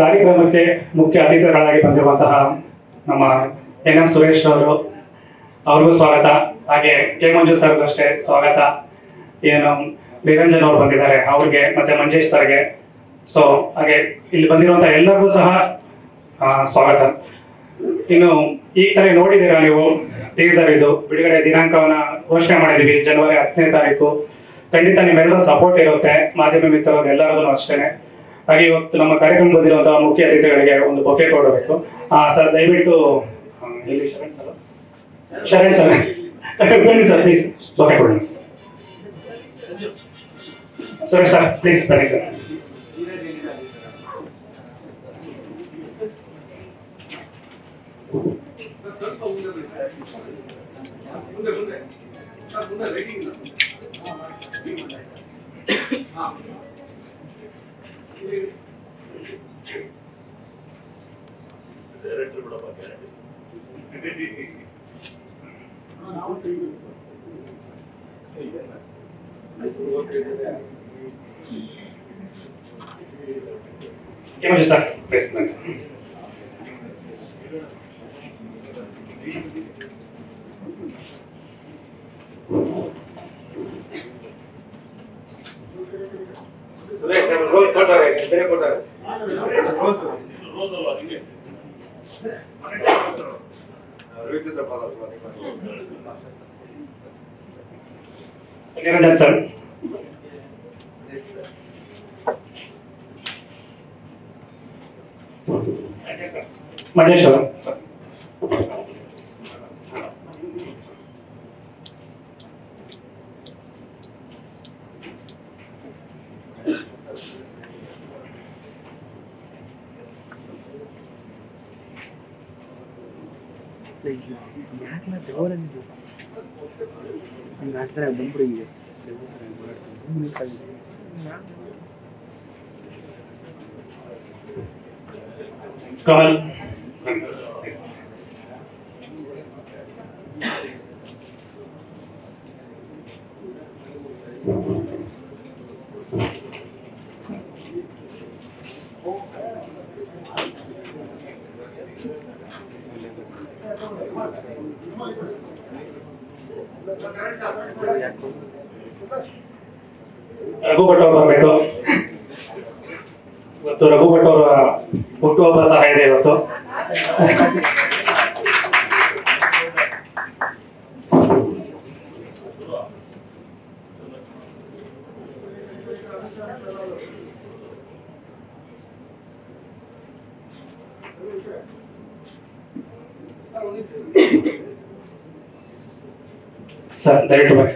ಕಾರ್ಯಕ್ರಮಕ್ಕೆ ಮುಖ್ಯ ಅತಿಥಿಗಳಾಗಿ ಬಂದಿರುವಂತಹ ನಮ್ಮ ಎನ್.ಎಂ. ಸುರೇಶ್ ಅವರು, ಅವ್ರಿಗೂ ಸ್ವಾಗತ. ಹಾಗೆ ಕೆ ಮಂಜು ಸರ್ಗೂ ಅಷ್ಟೇ ಸ್ವಾಗತ. ಏನು ನಿರಂಜನ್ ಅವರು ಬಂದಿದ್ದಾರೆ ಅವ್ರಿಗೆ, ಮತ್ತೆ ಮಂಜೇಶ್ ಸರ್ಗೆ. ಸೊ ಹಾಗೆ ಇಲ್ಲಿ ಬಂದಿರುವಂತಹ ಎಲ್ಲರಿಗೂ ಸಹ ಸ್ವಾಗತ. ಇನ್ನು ಈಗ ತಾನೇ ನೋಡಿದ್ದೀರಾ ನೀವು ಟೀಸರ್, ಇದು ಬಿಡುಗಡೆ ದಿನಾಂಕವನ್ನ ಘೋಷಣೆ ಮಾಡಿದೀವಿ ಜನವರಿ 10ನೇ ತಾರೀಕು. ಖಂಡಿತ ನಿಮ್ಮೆಲ್ಲರೂ ಸಪೋರ್ಟ್ ಇರುತ್ತೆ, ಮಾಧ್ಯಮ ಮಿತ್ರರು ಎಲ್ಲರಿಗೂ ಅಷ್ಟೇನೆ. ಹಾಗೆ ಇವತ್ತು ನಮ್ಮ ಕಾರ್ಯಕ್ರಮ ಬಂದಿರುವಂತಹ ಮುಖ್ಯ ಅತಿಥಿಗಳಿಗೆ ಒಂದು ಬೊಕೆ ಕೊಡಬೇಕು. ಸರ್ ದಯವಿಟ್ಟು ಇಲ್ಲಿ ಶರಣ್ ಸರ್ ಬನ್ನಿ ಸರ್, ಪ್ಲೀಸ್ ಬೊಕೆ ಕೊಡಿ. ಸುರೇಶ್ ಸರ್ ಪ್ಲೀಸ್ ಬನ್ನಿ ಸರ್. ಸರ್ ಪ್ಲೀಸ್ ಬನ್ನಿ ಸರ್. ನಿರಂಜನ್ ಸರ್, ಮಂಜೇಶ್ ಅವರು ಸರ್. ಕಮಲ್ ರಘು ಭಟ್ ಅವರು ಬರಬೇಕು. ಇವತ್ತು ರಘು ಭಟ್ ಅವರ ಹುಟ್ಟುಹಬ್ಬ ಸಹ ಇದೆ ಇವತ್ತು. ಸರ್ ದಯವಿಟ್ಟು ಬನ್ನಿ.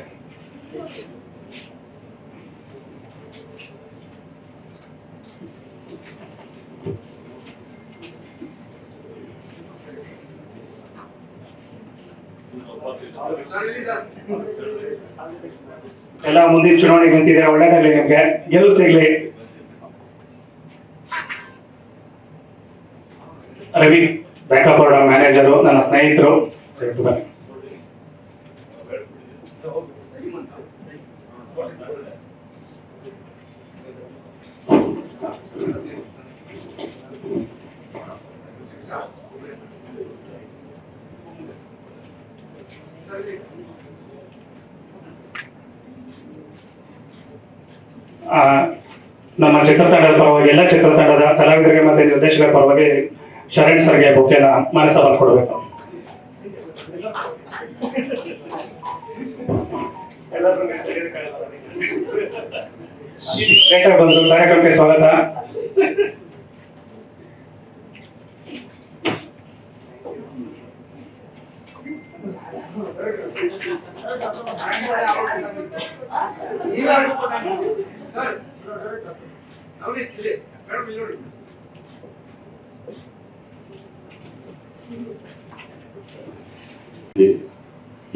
ಎಲ್ಲ ಮುಂದಿನ ಚುನಾವಣೆಗೆ ನಿಂತಿದೆ, ಒಳ್ಳೆದಾಗಲಿ, ನಿಮ್ಗೆ ಗೆಲುವು ಸಿಗ್ಲಿ. ರವಿ ಬ್ಯಾಕಪ್ ಅವರ ಮ್ಯಾನೇಜರು, ನನ್ನ ಸ್ನೇಹಿತರು. ನಮ್ಮ ಚಿತ್ರತಂಡದ ಪರವಾಗಿ, ಎಲ್ಲ ಚಿತ್ರತಂಡದ ಕಲಾವಿದರಿಗೆ ಮತ್ತೆ ನಿರ್ದೇಶಕರ ಪರವಾಗಿ ಶರಣ್ ಸರ್ಗೆ ಬೊಕೆನ ಮಾನಸ ಬರ್ಕೊಡ್ಬೇಕು. ಬಂದು ಕಾರ್ಯಕ್ರಮಕ್ಕೆ ಸ್ವಾಗತ.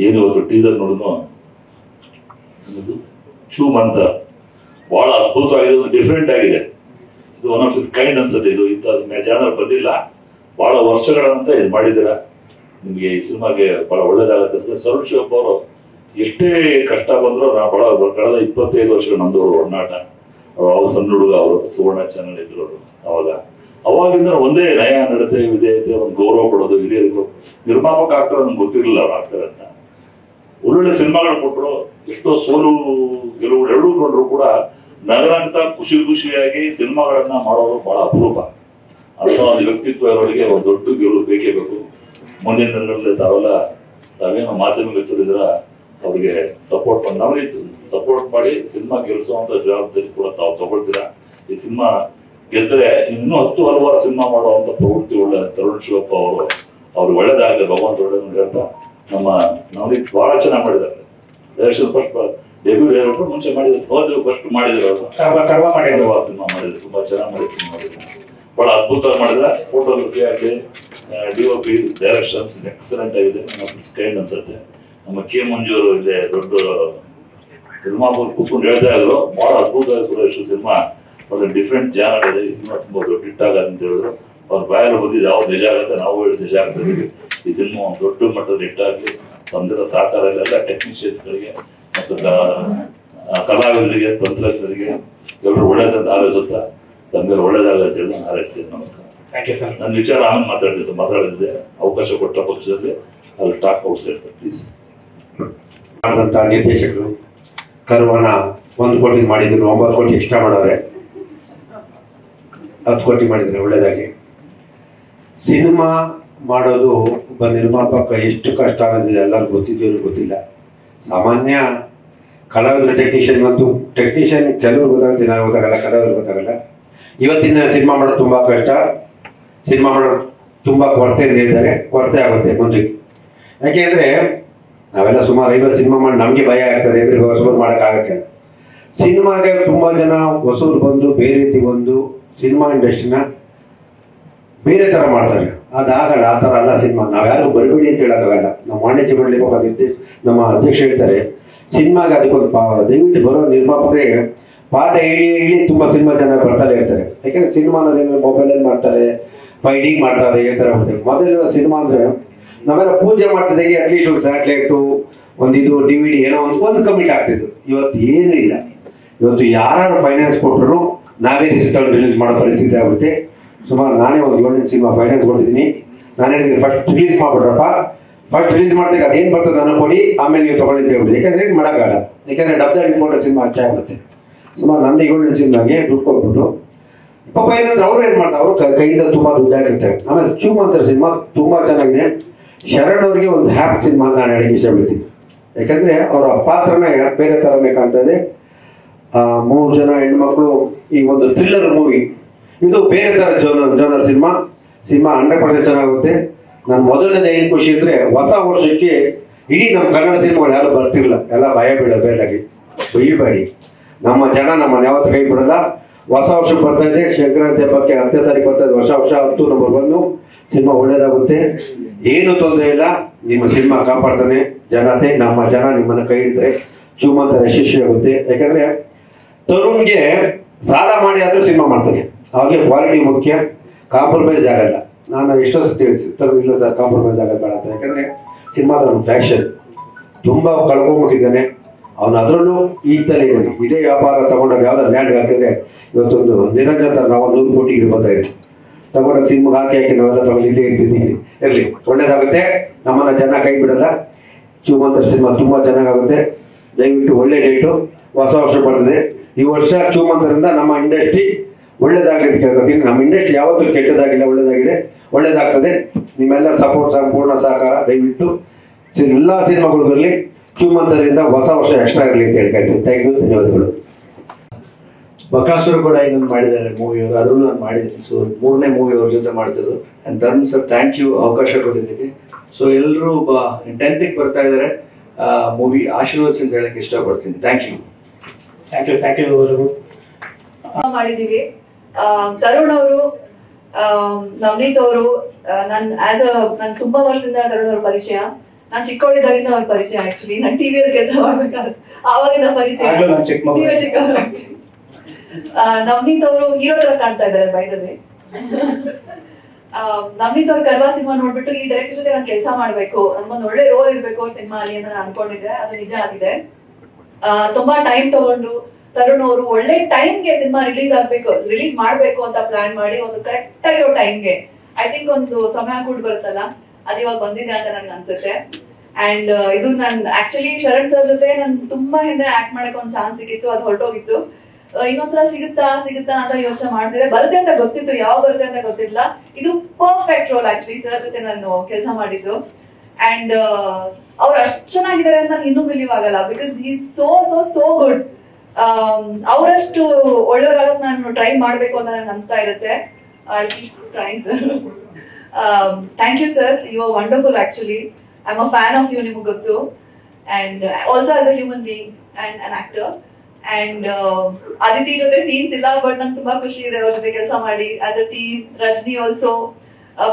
ಏನು ಇವತ್ತು ಟೀಸರ್ ನೋಡಿದ್ನೋ ಚೂಮ್ ಅಂತ ಬಹಳ ಅದ್ಭುತವಾಗಿದೆ, ಡಿಫ್ರೆಂಟ್ ಆಗಿದೆ. ಇದು ಒನ್ ಆಫ್ ಇಸ್ ಕೈಂಡ್ ಅನ್ಸುತ್ತೆ. ಇದು ಇಂಥ ಜಾನರ್ ಬಂದಿಲ್ಲ, ಬಹಳ ವರ್ಷಗಳಂತ ಇದು ಮಾಡಿದ್ದೀರ. ನಿಮಗೆ ಈ ಸಿನಿಮಾಗೆ ಬಹಳ ಒಳ್ಳೇದಾಗತ್ತೆ ಅಂತ. ಸರೋಜ್ ಶಿವಪ್ಪ ಅವರು ಎಷ್ಟೇ ಕಷ್ಟ ಬಂದ್ರು ನಾ ಬಹಳ ಕಳೆದ 25 ವರ್ಷಗಳು ನಮ್ದು ಒಡನಾಟ. ಅವಾಗ ಸಣ್ಣ ಹುಡುಗ ಅವರು ಸುವರ್ಣ ಚಾನಲ್ ಇದ್ರು ಅವಾಗ. ಅವಾಗಿಂದ ಒಂದೇ ನಯ ನಡತೆ ವಿಧೇಯತೆ ಒಂದು ಗೌರವ ಕೊಡೋದು ಹಿರಿಯರಿಗೂ. ನಿರ್ಮಾಪಕ ಆಗ್ತಾರೆ ನಮ್ಗೆ ಗೊತ್ತಿರಲಿಲ್ಲ ಅವ್ರು ಆಗ್ತಾರೆ ಅಂತ. ಒಳ್ಳೊಳ್ಳೆ ಸಿನಿಮಾಗಳು ಕೊಟ್ಟರು, ಎಷ್ಟೋ ಸೋಲು ಗೆಲುವು ಎರಡೂ ಕೊಂಡ್ರು ಕೂಡ ನಗರಂತ ಖುಷಿಯಾಗಿ ಸಿನಿಮಾಗಳನ್ನ ಮಾಡೋದು ಬಹಳ ಅಪರೂಪ. ಅಂತ ಒಂದು ವ್ಯಕ್ತಿತ್ವ ಇರೋರಿಗೆ ಒಂದು ದೊಡ್ಡ ಗೆಲುವು ಬೇಕೇ ಬೇಕು. ಮುಂದಿನ ದಿನಗಳಲ್ಲಿ ತಾವೇನು ಮಾಧ್ಯಮಗಳಿದ್ರ ಅವ್ರಿಗೆ ಸಪೋರ್ಟ್ ಮಾಡಿ ಸಿನಿಮಾ ಗೆಲ್ಲಿಸುವಂತ ಜವಾಬ್ದಾರಿ ಕೂಡ ತಾವು ತಗೊಳ್ತೀರಾ. ಈ ಸಿನಿಮಾ ಗೆದ್ದರೆ ಇನ್ನೂ ಹಲವಾರು ಸಿನಿಮಾ ಮಾಡುವಂತ ಪ್ರವೃತ್ತಿ ಉಳ್ಳ ತರುಣ್ ಶಿವಪ್ಪ ಅವ್ರಿಗೆ ಒಳ್ಳೇದಾಗಲಿ, ಭಗವಂತ ಒಳ್ಳೇದು ಹೇಳ್ತಾ ನಮ್ಮ ನವನೀತ್ ಬಹಳ ಚೆನ್ನಾಗಿ ಮಾಡಿದ್ದಾರೆ. ಫಸ್ಟ್ ಡೆಬ್ಯೂ ಹೇಳ್ಬಿಟ್ಟು ಮುಂಚೆ ಮಾಡಿದ್ರು, ಫಸ್ಟ್ ಮಾಡಿದ್ರು ಅವರು ಸಿನಿಮಾ ಮಾಡಿದ್ರು, ತುಂಬಾ ಚೆನ್ನಾಗಿ ಮಾಡಿದ್ರು, ಬಹಳ ಅದ್ಭುತವಾಗಿ ಮಾಡಿದ್ರೆ. ಫೋಟೋಗ್ರಫಿ ಆಗಲಿ, DOP ಡೈರೆಕ್ಷನ್ಸ್ ಎಕ್ಸಲೆಂಟ್ ಆಗಿದೆ, ಕೈಂಡ್ ಅನ್ಸುತ್ತೆ. ನಮ್ಮ ಕೆ ಮಂಜು ಅವರು ಇದೆ, ದೊಡ್ಡ ನಿರ್ಮಾಪಕರು ಕೂತ್ಕೊಂಡು ಹೇಳ್ತಾ ಇದ್ರು, ಬಹಳ ಅದ್ಭುತವಾಗಿ ಸುರೇಶ್ ಸಿನಿಮಾ ಒಂದು ಡಿಫ್ರೆಂಟ್ ಜಾನರ್ ಇದೆ, ಈ ಸಿನಿಮಾ ತುಂಬಾ ದೊಡ್ಡ ಹಿಟ್ ಆಗಲ್ಲ ಅಂತ ಹೇಳಿದ್ರು. ಅವ್ರ ಬಾಯಲ್ಲಿ ಬಂದಿದ್ದು ಯಾವ್ದು ನಿಜ ಆಗುತ್ತೆ, ನಾವು ಹೇಳಿ ನಿಜ ಆಗ್ತದೆ. ಈ ಸಿನಿಮಾ ಒಂದು ದೊಡ್ಡ ಮಟ್ಟದ ಹಿಟ್ ಆಗಲಿ, ತಂದಿರೋ ಸಹಕಾರ ಎಲ್ಲ ಟೆಕ್ನಿಷಿಯನ್ಸ್ಗಳಿಗೆ ಮತ್ತು ಕಲಾವಿದರಿಗೆ, ತಂತ್ರಜ್ಞರಿಗೆ ಎಲ್ಲರೂ ಒಳ್ಳೇದಂತ ಆಲೋಚಿಸುತ್ತಾ ತಮಗೆ ಒಳ್ಳೇದಾಗಲ್ಲ ಅಂತ ಹೇಳಿ ನಾನು ಹಾರೈಸ್ತೀನಿ. ನಮಸ್ಕಾರ. ನನ್ನ ವಿಚಾರ ಆಮೇಲೆ ಮಾತಾಡಿದ್ದೆ, ಅವಕಾಶ ಕೊಟ್ಟ ಪಕ್ಷದಲ್ಲಿ ಅಲ್ಲಿ ಟಾಕ್ ಔಟ್ ಸರ್ ಪ್ಲೀಸ್. ನಿರ್ದೇಶಕರು ಕರುವನ್ನ 1 ಕೋಟಿ ಮಾಡಿದ್ರು, 9 ಕೋಟಿ ಎಕ್ಸ್ಟ್ರಾ ಮಾಡವ್ರೆ, 10 ಕೋಟಿ ಮಾಡಿದ್ರೆ ಒಳ್ಳೇದಾಗಿ. ಸಿನಿಮಾ ಮಾಡೋದು ಒಬ್ಬ ನಿರ್ಮಾಪಕ ಎಷ್ಟು ಕಷ್ಟ ಅನ್ನೋದಿದೆ ಎಲ್ಲರಿಗೂ ಗೊತ್ತಿದೆಯೋ ಗೊತ್ತಿಲ್ಲ. ಸಾಮಾನ್ಯ ಕಲಾವಿದರು ಟೆಕ್ನಿಷಿಯನ್ ಕೆಲವರು ಗೊತ್ತಾಗುತ್ತೆ, ನಾನು ಗೊತ್ತಾಗಲ್ಲ, ಕಲಾವಿದರು ಗೊತ್ತಾಗಲ್ಲ. ಇವತ್ತಿನ ಸಿನಿಮಾ ಮಾಡೋದು ತುಂಬಾ ಕಷ್ಟ, ಸಿನಿಮಾ ಮಾಡೋದು ತುಂಬಾ ಕೊರತೆ ಇದ್ದಾರೆ, ಕೊರತೆ ಆಗುತ್ತೆ ಮುಂದಕ್ಕೆ. ಯಾಕೆಂದ್ರೆ ನಾವೆಲ್ಲ ಸುಮಾರು 50 ಸಿನಿಮಾ ಮಾಡಿ ನಮಗೆ ಭಯ ಆಗ್ತದೆ, ಅಂದ್ರೆ ಹೊಸಬರು ಮಾಡೋಕ್ಕಾಗಕ್ಕೆ. ಸಿನಿಮಾಗೆ ತುಂಬಾ ಜನ ಹೊಸರು ಬಂದು ಬೇರೆ ರೀತಿ ಬಂದು ಸಿನಿಮಾ ಇಂಡಸ್ಟ್ರಿನ ಬೇರೆ ತರ ಮಾಡ್ತಾರೆ. ಅದಾಗಲ್ಲ, ಆ ತರ ಅಲ್ಲ ಸಿನಿಮಾ. ನಾವ್ಯಾರು ಬರಬೇಡಿ ಅಂತ ಹೇಳೋಕ್ಕಾಗಲ್ಲ. ನಮ್ಮ ವಾಣಿಜ್ಯ ಮಂಡಳಿ ನಮ್ಮ ಅಧ್ಯಕ್ಷ ಹೇಳ್ತಾರೆ, ಸಿನಿಮಾಗೆ ಅದಕ್ಕೊಂದು ದಯವಿಟ್ಟು ಬರೋ ನಿರ್ಮಾಪಕರಿಗೆ ಪಾಠ ಹೇಳಿ ತುಂಬಾ ಸಿನಿಮಾ ಜನ ಬರ್ತಾನೆ ಇರ್ತಾರೆ. ಯಾಕಂದ್ರೆ ಸಿನಿಮಾ ಅನ್ನೋದೇನು ಮೊಬೈಲಲ್ಲಿ ಮಾಡ್ತಾರೆ, ಫೈಟಿಂಗ್ ಮಾಡ್ತಾರೆ, ಈ ತರ ಮಾಡ್ತಾರೆ. ಮೊದಲೆಲ್ಲ ಸಿನಿಮಾ ಅಂದ್ರೆ ನಾವೆಲ್ಲ ಪೂಜೆ ಮಾಡ್ತಿದ್ದಾಗೆ ಅಟ್ಲೀಸ್ಟ್ ಒಂದು ಸ್ಯಾಟಲೈಟು, ಒಂದು DVD ಏನೋ ಒಂದು ಕಮಿಟ್ ಆಗ್ತಿದ್ರು. ಇವತ್ತು ಏನೂ ಇಲ್ಲ. ಇವತ್ತು ಯಾರು ಫೈನಾನ್ಸ್ ಕೊಟ್ಟರು ನಾವೇ ರಿಲೀಸ್ ಮಾಡೋ ಪರಿಸ್ಥಿತಿ ಆಗುತ್ತೆ. ಸುಮಾರು ನಾನೇ ಒಂದು 7 ಸಿನಿಮಾ ಫೈನಾನ್ಸ್ ಕೊಟ್ಟಿದ್ದೀನಿ. ನಾನು ಹೇಳಿದ್ದೀನಿ, ಫಸ್ಟ್ ರಿಲೀಸ್ ಮಾಡ್ಬಿಟ್ರಪ್ಪ, ಫಸ್ಟ್ ರಿಲೀಸ್ ಮಾಡ್ದಾಗ ಅದೇನು ಬರ್ತದೆ ನನಗೆ ಕೊಡಿ, ಆಮೇಲೆ ನೀವು ತಗೊಳ್ಳಿ ಅಂತ ಹೇಳ್ಬಿಡಿ. ಯಾಕಂದ್ರೆ ಮಾಡೋಕ್ಕಾಗಲ್ಲ, ಯಾಕಂದ್ರೆ ಡಬ್ದಲ್ಲಿ ಇಟ್ಕೊಂಡ್ರೆ ಸಿನಿಮಾ ಅಚ್ಚ ಆಗುತ್ತೆ. ಸುಮಾರು ನಂದು 7 ಸಿನಿಮಾಗೆ ದುಡ್ಡು ಕೊಟ್ಬಿಟ್ಟು ಪಾಪ ಏನಂದ್ರೆ ಅವ್ರು ಏನು ಮಾಡ್ತಾರೆ, ಅವರು ಕೈಯಿಂದ ತುಂಬಾ ದುಡ್ಡು ಹಾಕಿರ್ತಾರೆ. ಆಮೇಲೆ ಚೂಮಂತರ ಸಿನಿಮಾ ತುಂಬಾ ಚೆನ್ನಾಗಿದೆ. ಶರಣ್ ಅವ್ರಿಗೆ ಒಂದು ಹ್ಯಾಪ್ ಸಿನಿಮಾ ನಾನು ಹೇಳಕ್ಕೆ ಇಷ್ಟಪಡ್ತೀನಿ. ಯಾಕಂದ್ರೆ ಅವರ ಪಾತ್ರನ ಬೇರೆ ತರನೇ ಕಾಣ್ತದೆ. 3 ಜನ ಹೆಣ್ಮಕ್ಳು, ಈ ಒಂದು ಥ್ರಿಲ್ಲರ್ ಮೂವಿ, ಇದು ಬೇರೆ ತರ ಜೋನರ್ ಸಿನಿಮಾ 100% ಚೆನ್ನಾಗುತ್ತೆ. ನಾನು ಮೊದಲನೇದು ಏನು ಖುಷಿ ಅಂದ್ರೆ, ಹೊಸ ವರ್ಷಕ್ಕೆ ಇಡೀ ನಮ್ಮ ಕನ್ನಡ ಸಿನಿಮಾಗಳು ಯಾರು ಬರ್ತಿರಲಿಲ್ಲ, ಎಲ್ಲ ಭಯ ಬೇಡಾಗಿ ಬೈಬೇಡಿ. ನಮ್ಮ ಜನ ನಮ್ಮನ್ನು ಯಾವತ್ತು ಕೈ ಬಿಡಲ್ಲ. ಹೊಸ ವರ್ಷಕ್ಕೆ ಬರ್ತಾ ಇದೆ, ಸಂಕ್ರಾಂತಿ ಹಬ್ಬಕ್ಕೆ 10ನೇ ತಾರೀಕು ಬರ್ತಾ ಇದೆ. ವರ್ಷ 10 ನಂಬರ್ 1 ಸಿನಿಮಾ ಒಳ್ಳೇದಾಗುತ್ತೆ, ಏನು ತೊಂದರೆ ಇಲ್ಲ. ನಿಮ್ಮ ಸಿನಿಮಾ ಕಾಪಾಡ್ತಾನೆ ಜನತೆ, ನಮ್ಮ ಜನ ನಿಮ್ಮನ್ನ ಕೈ ಹಿಡಿದ್ರೆ ಚೂಮಂತರ ಯಶಸ್ವಿ ಆಗುತ್ತೆ. ಯಾಕಂದ್ರೆ ತರುಣ್ಗೆ ಸಾಲ ಮಾಡಿ ಆದ್ರೂ ಸಿನಿಮಾ ಮಾಡ್ತಾನೆ, ಅವ್ರಿಗೆ ಕ್ವಾಲಿಟಿ ಮುಖ್ಯ, ಕಾಂಪ್ರಮೈಸ್ ಆಗಲ್ಲ. ನಾನು ಎಷ್ಟೋ ತಿಳಿಸಿ ತರುಣ್ ಇಲ್ಲ ಸರ್ ಕಾಂಪ್ರಮೈಸ್ ಆಗಲ್ಲ ಬೇಡ ಅಂತ. ಯಾಕಂದ್ರೆ ಸಿನಿಮಾದ ಫ್ಯಾಷನ್ ತುಂಬಾ ಕಳ್ಕೊಂಡ್ಬಿಟ್ಟಿದ್ದಾನೆ ಅವನು. ಅದರಲ್ಲೂ ಈಗಲೇ ಇದ್ದಾನೆ. ಇದೇ ವ್ಯಾಪಾರ ತಗೊಂಡಾಗ ಯಾವ್ದಾರು ಲ್ಯಾಂಡ್ ಹಾಕಿದ್ರೆ ಇವತ್ತೊಂದು ನಿರಂಜನ ನಾವು 100 ಕೋಟಿಗೆ ಬರ್ತಾಯಿದೆ. ತಗೊಂಡಾಗ ಸಿನಿಮಾಗೆ ಹಾಕಿ ನಾವೆಲ್ಲ ತಗೊಂಡು ಇಲ್ಲೇ ಇರ್ತಿದ್ದೀವಿ. ಇರಲಿ, ಒಳ್ಳೇದಾಗುತ್ತೆ. ನಮ್ಮನ್ನ ಜನ ಕೈ ಬಿಡಲ್ಲ. ಚೂಮಂತರ ಸಿನಿಮಾ ತುಂಬಾ ಚೆನ್ನಾಗಾಗುತ್ತೆ. ದಯವಿಟ್ಟು ಒಳ್ಳೆ ಡೇಟು, ಹೊಸ ವರ್ಷ ಬರ್ತದೆ. ಈ ವರ್ಷ ಚೂಮಂತರಿಂದ ನಮ್ಮ ಇಂಡಸ್ಟ್ರಿ ಒಳ್ಳೇದಾಗಲಿ ಅಂತ ಕೇಳ್ಕೊತೀನಿ. ನಮ್ಮ ಇಂಡಸ್ಟ್ರಿ ಯಾವತ್ತೂ ಕೆಟ್ಟದಾಗಿಲ್ಲ, ಒಳ್ಳೇದಾಗ್ತದೆ. ನಿಮ್ಮೆಲ್ಲ ಸಪೋರ್ಟ್, ಸಂಪೂರ್ಣ ಸಹಕಾರ ದಯವಿಟ್ಟು ಎಲ್ಲ ಸಿನಿಮಾಗಳು ಬರಲಿ. ಚೂಮಂತರಿಂದ ಹೊಸ ವರ್ಷ ಎಕ್ಸ್ಟ್ರಾ ಇರಲಿ ಅಂತ ಹೇಳ್ಕೊಳ್ತೀನಿ. ಥ್ಯಾಂಕ್ ಯು, ಧನ್ಯವಾದಗಳು. ಬಕಾಸುರ ಕೂಡ ಇನ್ನೊಂದು ಮಾಡಿದ್ದಾರೆ ಮೂವಿಯವರು, ಅದನ್ನು ನಾನು ಮಾಡಿದ್ದೀನಿ. ಸೊ 3ನೇ ಮೂವಿ ಅವ್ರ ಜೊತೆ ಮಾಡ್ತಿದ್ರು. And Dharam sir, thank you ಅವಕಾಶ ಕೊಟ್ಟಿದ್ದಕ್ಕೆ. ಸೊ ಎಲ್ಲರೂ 10th ಬರ್ತಾ ಇದ್ದಾರೆ. ಮೂವಿ ಆಶೀರ್ವಾದ ಅಂತ ಹೇಳಕ್ಕೆ ಇಷ್ಟಪಡ್ತೀನಿ. Thank you. ಮಾಡಿದೀವಿ. ತರುಣ್ ಅವರು, ನವನೀತ್ ಅವರು, ನನ್ ತುಂಬಾ ವರ್ಷದಿಂದ ತರುಣ್ ಅವ್ರ ಪರಿಚಯ. ನಾನ್ ಚಿಕ್ಕವಳಿದ್ದಾಗಿಂದ ಅವ್ರ ಪರಿಚಯ. ಆಕ್ಚುಲಿ ನಾನು ಟಿವಿಯಲ್ಲಿ ಕೆಲಸ ಮಾಡ್ಬೇಕಾದ್ರೆ ಆವಾಗಿನ ಪರಿಚಯ. ನವನೀತ್ ಅವರು ಹೀರೋ ತರ ಕಾಣ್ತಾ ಇದ್ದಾರೆ ಬೈ ದ ವೇ. ನವನೀತ್ ಅವ್ರ ಕರ್ವಾ ಸಿನಿಮಾ ನೋಡ್ಬಿಟ್ಟು ಈ ಡೈರೆಕ್ಟರ್ ಜೊತೆ ನಾನು ಕೆಲಸ ಮಾಡ್ಬೇಕು, ನನ್ಗೊಂದು ಒಳ್ಳೆ ರೋಲ್ ಇರ್ಬೇಕು ಅವ್ರ ಸಿನಿಮಾ ಅಲ್ಲಿ ಅಂತ ನಾನು ಅನ್ಕೊಂಡಿದ್ದೆ. ಅದು ನಿಜ ಆಗಿದೆ. ತುಂಬಾ ಟೈಮ್ ತಗೊಂಡು ತರುಣ್ ಅವರು ಒಳ್ಳೆ ಟೈಮ್ಗೆ ಸಿನಿಮಾ ರಿಲೀಸ್ ಮಾಡ್ಬೇಕು ಅಂತ ಪ್ಲಾನ್ ಮಾಡಿ ಒಂದು ಕರೆಕ್ಟ್ ಆಗಿರೋ ಟೈಮ್ಗೆ ಐ ಥಿಂಕ್ ಒಂದು ಸಮಯ ಕೂಡ ಬರುತ್ತಲ್ಲ ಅದು ಇವಾಗ ಬಂದಿದೆ ಅಂತ ನನ್ಗೆ ಅನ್ಸುತ್ತೆ. ಅಂಡ್ ಇದು ನನ್ ಆಕ್ಚುಲಿ ಶರಣ್ ಸರ್ ಜೊತೆ ನನ್ ತುಂಬಾ ಹಿಂದೆ ಆಕ್ಟ್ ಮಾಡಕ್ ಒಂದು ಚಾನ್ಸ್ ಸಿಕ್ಕಿತ್ತು, ಅದು ಹೊರಟೋಗಿತ್ತು. ಇನ್ನೊಂದ್ಸಲ ಸಿಗುತ್ತಾ ಅಂತ ಯೋಚನೆ ಮಾಡ್ತಿದ್ದೆ. ಬರುತ್ತೆ ಅಂತ ಗೊತ್ತಿತ್ತು, ಯಾವ ಬರುತ್ತೆ ಅಂತ ಗೊತ್ತಿಲ್ಲ. ಇದು ಪರ್ಫೆಕ್ಟ್ ರೋಲ್ ಆಕ್ಚುಲಿ ಸರ್ ಜೊತೆ ನಾನು ಕೆಲಸ ಮಾಡಿದ್ದು. ಅಂಡ್ ಅವ್ರು ಅಷ್ಟು ಚೆನ್ನಾಗಿದ್ದಾರೆ ಅಂತ ನಂಗೆ ಇನ್ನೂ ಬಿಲೀವ್ ಆಗಲ್ಲ, because he so so so good. ಅವರಷ್ಟು ಒಳ್ಳೆಯವರಾಗಕ್ ನಾನು ಟ್ರೈ ಮಾಡ್ಬೇಕು ಅಂತ ನನಗೆ ಅನಿಸ್ತಾ ಇರುತ್ತೆ. Trying sir. Thank you sir, you are wonderful actually. I am a fan of you, ನಿಮ್ಗೆ ಗೊತ್ತು. And also as a human being and an actor. And Aditi ಜೊತೆ ಸೀನ್ಸ್ ಇಲ್ಲ, ಬಟ್ ನಂಗೆ ತುಂಬಾ ಖುಷಿ ಇದೆ ಅವ್ರ ಜೊತೆ ಕೆಲಸ ಮಾಡಿ as a team. Rajini also.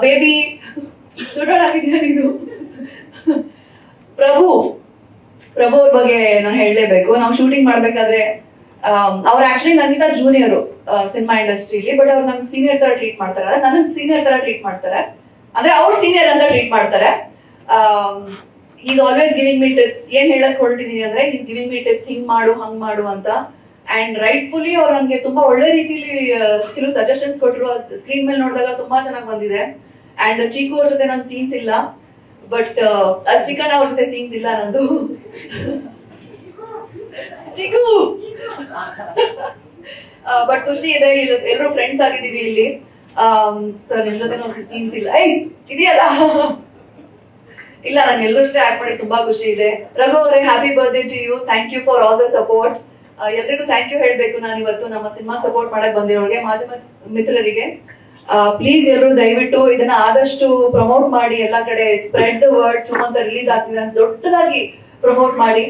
Baby ದೊಡ್ಡೋಳಾಗಿದ್ಯಾ ನೀನು. ಪ್ರಭು ಅವ್ರ ಬಗ್ಗೆ ನಾನು ಹೇಳಲೇಬೇಕು. ನಾವು ಶೂಟಿಂಗ್ ಮಾಡ್ಬೇಕಾದ್ರೆ ಅವ್ರು ಆಕ್ಚುಲಿ ನನಗಿಂತ ಜೂನಿಯರು ಸಿನಿಮಾ ಇಂಡಸ್ಟ್ರಿಲಿ, ಬಟ್ ಅವ್ರು ನನ್ಗೆ ಸೀನಿಯರ್ ತರ ಟ್ರೀಟ್ ಮಾಡ್ತಾರೆ. ನನಗೆ ಸೀನಿಯರ್ ತರ ಟ್ರೀಟ್ ಮಾಡ್ತಾರೆ, ಅಂದ್ರೆ ಅವ್ರು ಸೀನಿಯರ್ ಅಂತ ಟ್ರೀಟ್ ಮಾಡ್ತಾರೆ. Is always giving me tips. ಏನ್ ಹೇಳಕ್ ಹೊರಟಿದೀನಿ ಅಂದ್ರೆ ಈಸ್ ಗಿವಿಂಗ್ ಮಿ ಟಿಪ್ಸ್, ಹಿಂಗ್ ಮಾಡು ಹಂಗ್ ಮಾಡು ಅಂತ. ಅಂಡ್ ರೈಟ್ಫುಲಿ ಅವ್ರು ನನ್ಗೆ ತುಂಬಾ ಒಳ್ಳೆ ರೀತಿಲಿ ಕೆಲವು ಸಜೆಷನ್ಸ್ ಕೊಟ್ಟರು. ಸ್ಕ್ರೀನ್ ಮೇಲೆ ನೋಡಿದಾಗ ತುಂಬಾ ಚೆನ್ನಾಗಿ ಬಂದಿದೆ. ಅಂಡ್ ಚೀಕು ಅವ್ರ ಜೊತೆ ನನ್ ಸೀನ್ಸ್ ಇಲ್ಲ, ಬಟ್ ಚಿಕಣ್ಣ ಅವ್ರ ಜೊತೆ ಸೀನ್ಸ್ ಇಲ್ಲ ನಂದು. ಚಿಕು ಬಟ್ ಖುಷಿ ಇದೆ, ಎಲ್ಲರೂ ಫ್ರೆಂಡ್ಸ್ ಆಗಿದೀವಿ ಇಲ್ಲಿ. ಸರ್ ನಿಮ್ ಜೊತೆ ಸೀನ್ಸ್ ಇಲ್ಲ, ಇದೆಯಲ್ಲ. ಇಲ್ಲ, ನಾನು ಎಲ್ಲರ ಜೊತೆ ಆಕ್ಟ್ ಮಾಡಿ ತುಂಬಾ ಖುಷಿ ಇದೆ. ರಘು ಅವರೇ, happy birthday to you. Thank you for all the support. ಎಲ್ರಿಗೂ ಥ್ಯಾಂಕ್ ಯು ಹೇಳ್ಬೇಕು ನಾನು ಇವತ್ತು ನಮ್ಮ ಸಿನಿಮಾ ಸಪೋರ್ಟ್ ಮಾಡಕ್ ಬಂದಿರೋರಿಗೆ, ಮಾಧ್ಯಮ ಮಿತ್ರರಿಗೆ. ಪ್ಲೀಸ್ ಎಲ್ಲರೂ ದಯವಿಟ್ಟು ಇದನ್ನ ಆದಷ್ಟು ಪ್ರಮೋಟ್ ಮಾಡಿ, ಎಲ್ಲಾ ಕಡೆ ಸ್ಪ್ರೆಡ್ ದ ವರ್ಡ್. ಚುಮಂತ ರಿಲೀಸ್ ಆಗ್ತಿದೆ ಅಂತ ದೊಡ್ಡದಾಗಿ ಪ್ರಮೋಟ್ ಮಾಡಿ.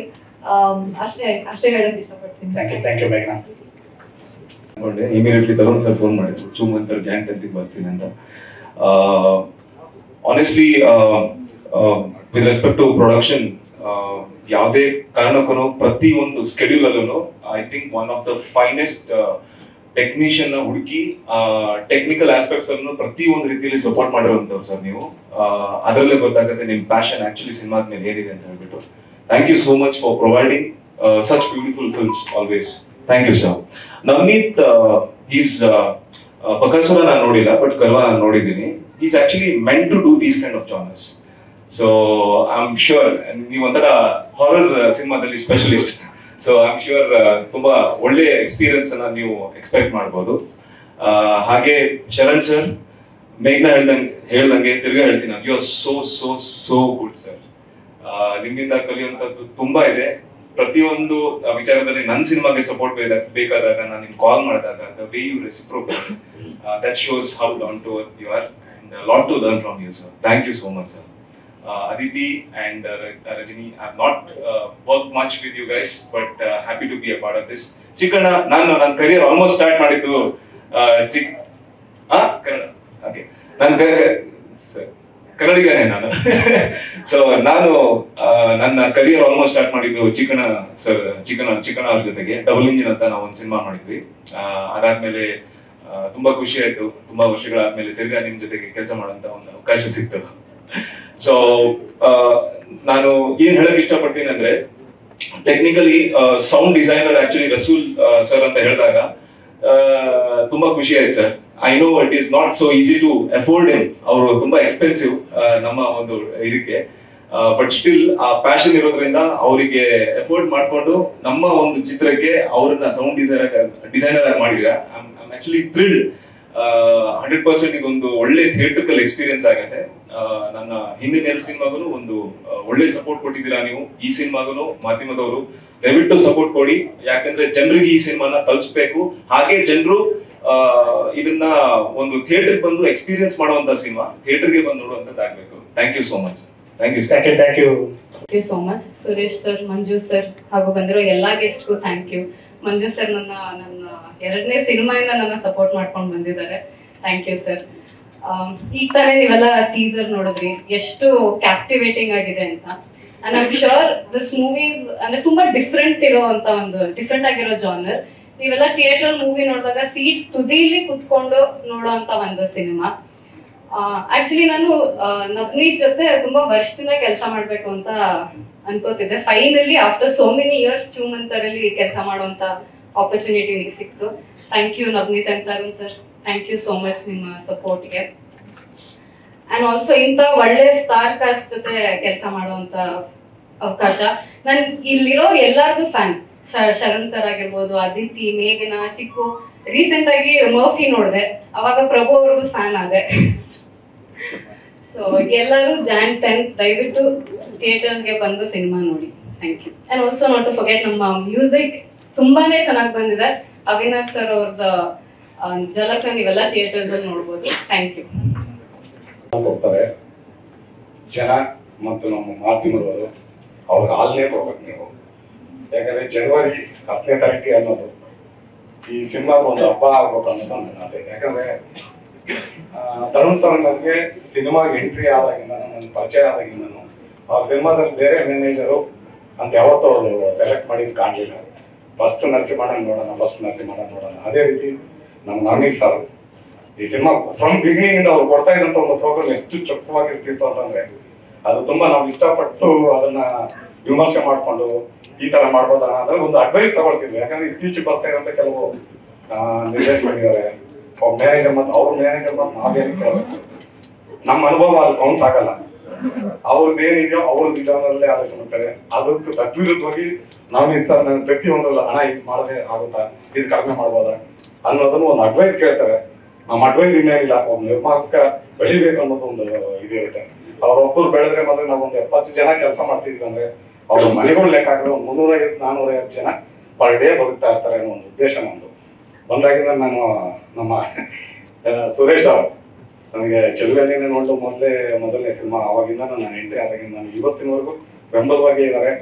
ಅಷ್ಟೇ ಹೇಳಕ್ ಇಷ್ಟಪಡ್ತೀನಿ. ಥ್ಯಾಂಕ್ ಯು ಮೇಘನಾ. ಇಮಿಡಿಯೇಟ್ಲಿ ತರುಣ್ ಸರ್ ಫೋನ್ ಮಾಡಿದ್ರು, ಚುಮಂತರ್ ಗ್ಯಾಂಗ್ ಟೆಂತಿಗೆ ಬರ್ತೀನಿ ಅಂತ. Honestly with respect to production, ಯಾವುದೇ ಕಾರಣಕ್ಕೂ ಪ್ರತಿ ಒಂದು ಸ್ಕೆಡ್ಯೂಲ್ ಅಲ್ಲೂ I think one of the finest technician ಹುಡುಕಿ ಟೆಕ್ನಿಕಲ್ ಆಸ್ಪೆಕ್ಟ್ಸ್ ಅನ್ನು ಪ್ರತಿ ಒಂದು ರೀತಿಯಲ್ಲಿ ಸಪೋರ್ಟ್ ಮಾಡಿರುವಂತವ್ರು ಸರ್ ನೀವು. ಅದರಲ್ಲೇ ಗೊತ್ತಾಗುತ್ತೆ ನಿಮ್ ಪ್ಯಾಷನ್ ಆಕ್ಚುಲಿ ಸಿನಿಮಾದ ಮೇಲೆ ಏನಿದೆ ಅಂತ ಹೇಳ್ಬಿಟ್ಟು. Thank you so much for providing such beautiful films always. Thank you sir. Navneet, he's Bakasura ನಾನು ನೋಡಿಲ್ಲ, ಬಟ್ ಕರ್ವ ನಾನು ನೋಡಿದ್ದೀನಿ. He's actually meant to do these kind of genres. So I'm sure ನೀವು ಒಂಥರ ಹಾರರ್ ಸಿನಿಮಾದಲ್ಲಿ specialist, so I am sure ತುಂಬಾ ಒಳ್ಳೆ experience ಅನ್ನ ನೀವು ಎಕ್ಸ್ಪೆಕ್ಟ್ ಮಾಡ್ಬೋದು. ಹಾಗೆ ಶರಣ್ ಸರ್, ಮೇಘ್ನಾ ಹೇಳ್ದಂಗೆ ತಿರ್ಗಾ ಹೇಳ್ತೀನಿ, you are so so so good sir. ನಿಮ್ಮಿಂದ ಕಲಿಯುವಂತದ್ದು ತುಂಬಾ ಇದೆ. ಪ್ರತಿಯೊಂದು ವಿಚಾರದಲ್ಲಿ ನನ್ನ ಸಿನಿಮಾಗೆ ಸಪೋರ್ಟ್ ಬೇಕಾದಾಗ ನಾನು ನಿಮ್ಗೆ ಕಾಲ್ ಮಾಡಿದಾಗ the way you reciprocate, that shows how down to earth you are and lot to learn from you sir. Thank you so much sir. Aditi and Rajini, I have not worked much with you guys, but happy to be a part of this. Chikana, ನನ್ನ career almost start ಮಾಡಿದ್ದು Kannada. Okay, ಕನ್ನಡಿಗನೇ ನಾನು. So ನಾನು ನನ್ನ career almost start ಮಾಡಿದ್ದು ಚಿಕಣ ಅವ್ರ ಜೊತೆಗೆ. Double engine ಅಂತ ನಾವು ಒಂದು ಸಿನಿಮಾ ಮಾಡಿದ್ವಿ. ಅದಾದ್ಮೇಲೆ ತುಂಬಾ ಖುಷಿ ಆಯ್ತು, ತುಂಬಾ ವರ್ಷಗಳಾದ್ಮೇಲೆ ತಿರ್ಗಾ ನಿಮ್ ಜೊತೆಗೆ ಕೆಲಸ ಮಾಡೋಂತ ಒಂದು ಅವಕಾಶ ಸಿಕ್ತು. ಸೊ ನಾನು ಏನ್ ಹೇಳಕ್ ಇಷ್ಟಪಡ್ತೀನಿ ಅಂದ್ರೆ, technically sound designer actually Rasool sir ಅಂತ ಹೇಳಿದಾಗ ತುಂಬಾ ಖುಷಿ ಆಯ್ತು sir. I know it is not so easy to afford him, ಅವರು ತುಂಬಾ ಎಕ್ಸ್ಪೆನ್ಸಿವ್ ನಮ್ಮ ಒಂದು ಇದಕ್ಕೆ, ಬಟ್ ಸ್ಟಿಲ್ ಆ ಪ್ಯಾಷನ್ ಇರೋದ್ರಿಂದ ಅವರಿಗೆ ಎಫೋರ್ಡ್ ಮಾಡ್ಕೊಂಡು ನಮ್ಮ ಒಂದು ಚಿತ್ರಕ್ಕೆ ಅವ್ರನ್ನ ಸೌಂಡ್ ಡಿಸೈನರ್ ಆಗಿ ಮಾಡಿದ್ರೆ ಐ ಆಕ್ಚುಲಿ ಥ್ರಿಲ್ಡ್. 100% ಇದೊಂದು ಒಳ್ಳೆ ಥಿಯೇಟ್ರಿಕಲ್ ಎಕ್ಸ್ಪೀರಿಯನ್ಸ್ ಆಗುತ್ತೆ. ನನ್ನ ಹಿಂದಿನ 2 ಸಿನಿಮಾಗೂ ಒಂದು ಒಳ್ಳೆ ಸಪೋರ್ಟ್ ಕೊಟ್ಟಿದ್ದೀರಾ ನೀವು. ಈ ಸಿನಿಮಾಗೂ ಮಾಧ್ಯಮದವರು ದಯವಿಟ್ಟು ಸಪೋರ್ಟ್ ಕೊಡಿ, ಯಾಕಂದ್ರೆ ಜನರಿಗೆ ಈ ಸಿನಿಮಾನ ತಲುಪಿಸ್ಬೇಕು. ಹಾಗೆ ಜನರು ಇದನ್ನ ಒಂದು ಥಿಯೇಟರ್ ಬಂದು ಎಕ್ಸ್ಪೀರಿಯನ್ಸ್ ಮಾಡುವಂತ ಸಿನಿಮಾ, ಥಿಯೇಟರ್ಗೆ ಬಂದು ನೋಡುವಂತದ್ದಾಗಬೇಕು. Thank you so much. Thank you thank you so much. Suresh sir, Manju sir ಹಾಗೂ ಬಂದಿರೋ ಎಲ್ಲಾ ಗೆಸ್ಟ್ಗೂ ಥ್ಯಾಂಕ್ ಯು. ಮಂಜು ಸರ್ ನನ್ನ 2ನೇ ಸಿನಿಮಾಯಿಂದ ನನ್ನ ಸಪೋರ್ಟ್ ಮಾಡ್ಕೊಂಡು ಬಂದಿದ್ದಾರೆ. Thank you sir. ಈಗ ತಾನೇ ನೀವೆಲ್ಲ ಟೀಸರ್ ನೋಡಿದ್ರಿ, ಎಷ್ಟು ಕ್ಯಾಪ್ಟಿವೇಟಿಂಗ್ ಆಗಿದೆ ಅಂತ. And I am sure this movies ಅಂದ್ರೆ ತುಂಬಾ ಡಿಫ್ರೆಂಟ್ ಆಗಿರೋ ಜಾನರ್. ನೀವೆಲ್ಲ ಥಿಯೇಟರ್ ಮೂವಿ ನೋಡಿದಾಗ ಸೀಟ್ ತುದಿಲಿ ಕುತ್ಕೊಂಡು ನೋಡೋಂತ ಒಂದು ಸಿನಿಮಾ. ಆಕ್ಚುಲಿ ನಾನು ನವನೀತ್ ಜೊತೆ ತುಂಬಾ ವರ್ಷದಿಂದ ಕೆಲಸ ಮಾಡ್ಬೇಕು ಅಂತ ಅನ್ಕೋತಿದ್ದೆ. Finally after so many years ಚೂಮಂತರಲ್ಲಿ ಕೆಲಸ ಮಾಡುವಂತ ಆಪರ್ಚುನಿಟಿ ನಿಮಗೆ ಸಿಕ್ತು. Thank you Navneeth and Tarun sir, thank you so much ನಿಮ್ಮ ಸಪೋರ್ಟ್ಗೆ. ಅಂಡ್ ಆಲ್ಸೋ ಇಂಥ ಒಳ್ಳೆ ಸ್ಟಾರ್ ಕಾಸ್ಟ್ ಜೊತೆ ಕೆಲಸ ಮಾಡುವಂತ ಅವಕಾಶ. ನಾನು ಇಲ್ಲಿರೋ ಎಲ್ಲರಿಗೂ ಫ್ಯಾನ್. ಶರಣ್ ಸರ್ ಆಗಿರ್ಬೋದು, ಅದಿತಿ, ಮೇಘನಾ, ಚಿಕ್ಕು. ರೀಸೆಂಟ್ ಆಗಿ ಮರ್ಫಿ ನೋಡಿದೆ, ಅವಾಗ ಪ್ರಭು ಅವ್ರದ್ದು ಫ್ಯಾನ್ ಆದೆ. ಸೊ ಎಲ್ಲರೂ Jan 10 ದಯವಿಟ್ಟು ಥಿಯೇಟರ್ಸ್ಗೆ ಬಂದು ಸಿನಿಮಾ ನೋಡಿ. Thank you. And also not to forget, ನಮ್ಮ ಮ್ಯೂಸಿಕ್ ತುಂಬಾನೇ ಚೆನ್ನಾಗಿ ಬಂದಿದೆ. ಅವಿನಾಶ್ ಸರ್ ಅವ್ರದ್ದು ಜಲಕ ನೀವೆಲ್ಲ ಥಿಯೇಟರ್ಸ್ ಅಲ್ಲಿ ನೋಡ್ಬೋದು. Thank you. ಕೊಡ್ತಾರೆ ಜನ ಮತ್ತು ನಮ್ಮ ಮಾಧ್ಯಮದವರು ಅವ್ರಿಗೆ ಹಾಲನ್ನೇ ಕೊಡ್ಬೇಕು ನೀವು. ಯಾಕಂದ್ರೆ ಜನವರಿ 10ನೇ ತಾರೀಕಿಗೆ ಅನ್ನೋದು ಈ ಸಿನಿಮಾಗ ಒಂದು ಹಬ್ಬ ಆಗ್ಬೇಕು ಅನ್ನೋದು ನನ್ನ ಆಸೆ. ಯಾಕಂದ್ರೆ ತರುಣ್ ಸರ್ ನನಗೆ ಸಿನಿಮಾಗೆ ಎಂಟ್ರಿ ಆದಾಗಿಂದ, ನನ್ನ ಪರಿಚಯ ಆದಾಗಿಂದನು ಅವ್ರ ಸಿನಿಮಾದಲ್ಲಿ ಬೇರೆ ಮ್ಯಾನೇಜರು ಅಂತ ಯಾವತ್ತೂ ಅವರು ಸೆಲೆಕ್ಟ್ ಮಾಡಿದ್ದು ಕಾಣಲಿಲ್ಲ. ಫಸ್ಟ್ ನರಸಿಂಹಣ್ಣ ನೋಡೋಣ. ಅದೇ ರೀತಿ ನಮ್ಮ ನವನೀತ್ ಸರ್ ಈ ಸಿನಿಮಾ ಫ್ರಮ್ ಬಿಗಿನಿಂಗ್ ಇಂದ ಅವ್ರು ಕೊಡ್ತಾ ಇದ್ದಂತ ಒಂದು ಪ್ರೋಗ್ರಾಮ್ ಎಷ್ಟು ಚೊಕ್ಕವಾಗಿರ್ತಿತ್ತು ಅಂತಂದ್ರೆ ಅದು ತುಂಬಾ ನಾವು ಇಷ್ಟಪಟ್ಟು ಅದನ್ನ ವಿಮರ್ಶೆ ಮಾಡ್ಕೊಂಡು ಈ ತರ ಮಾಡ್ಬೋದ ಅಂದ್ರೆ ಒಂದು ಅಡ್ವೈಸ್ ತಗೊಳ್ತಿದ್ವಿ. ಯಾಕಂದ್ರೆ ಇತ್ತೀಚೆಗೆ ಬರ್ತಾ ಇರೋಂತ ಕೆಲವು ನಿರ್ದೇಶಕರಿದ್ದಾರೆ, ಮ್ಯಾನೇಜರ್ ಮತ್ತು ಅವ್ರ ಮ್ಯಾನೇಜರ್ ಮತ್ತು ನಾವೇನು ಕೇಳಬೇಕು, ನಮ್ಮ ಅನುಭವ ಅಲ್ಲಿ ಕೌಂಟ್ ಆಗಲ್ಲ. ಅವ್ರದ್ದೇನಿದೆಯೋ ಅವ್ರ ವಿಚಾರದಲ್ಲೇ ಆಲೋಚನೆ ಮಾಡ್ತಾರೆ. ಅದಕ್ಕೆ ತದ್ವಿರುದ್ಧವಾಗಿ ನವನೀತ್ ಸರ್ ನನ್ನ ಪ್ರತಿಯೊಂದರಲ್ಲ ಹಣ ಇದು ಮಾಡದೆ ಆಗುತ್ತಾ, ಇದು ಕಡಿಮೆ ಮಾಡ್ಬೋದಾ ಅನ್ನೋದನ್ನು ಒಂದು ಅಡ್ವೈಸ್ ಕೇಳ್ತಾರೆ. ನಮ್ಮ ಅಡ್ವೈಸ್ ಇನ್ನೇನಿಲ್ಲ, ಒಬ್ಬ ನಿರ್ಮಾಪಕ ಬೆಳಿಬೇಕು ಅನ್ನೋದು ಒಂದು ಇದಿರುತ್ತೆ. ಅವ್ರೊಬ್ಬರು ಬೆಳೆದ್ರೆ ಮಾತ್ರ ನಾವು ಒಂದು 70 ಜನ ಕೆಲಸ ಮಾಡ್ತಿದ್ವಿ ಅಂದ್ರೆ ಅವ್ರ ಮನೆಗಳು ಲೆಕ್ಕ ಹಾಕಿದ್ರೆ ಒಂದು 350-450 ಜನ ಪರ್ ಡೇ ಬದುಕ್ತಾ ಇರ್ತಾರೆ ಅನ್ನೋ ಒಂದು ಉದ್ದೇಶ ನಮ್ದು. ಬಂದಾಗಿಂದ ನಾನು ನಮ್ಮ ಸುರೇಶ್ ಅವರು ನನಗೆ ಚೆಲುವೆನೇ ನೋಡಲು ಮೊದಲನೇ ಸಿನಿಮಾ, ಅವಾಗಿಂದ ನಾನು ಎಂಟ್ರಿ ಆದಾಗಿಂದ ನಾನು ಇವತ್ತಿನವರೆಗೂ ಬೆಂಬಲವಾಗಿ ಇದ್ದಾರೆ.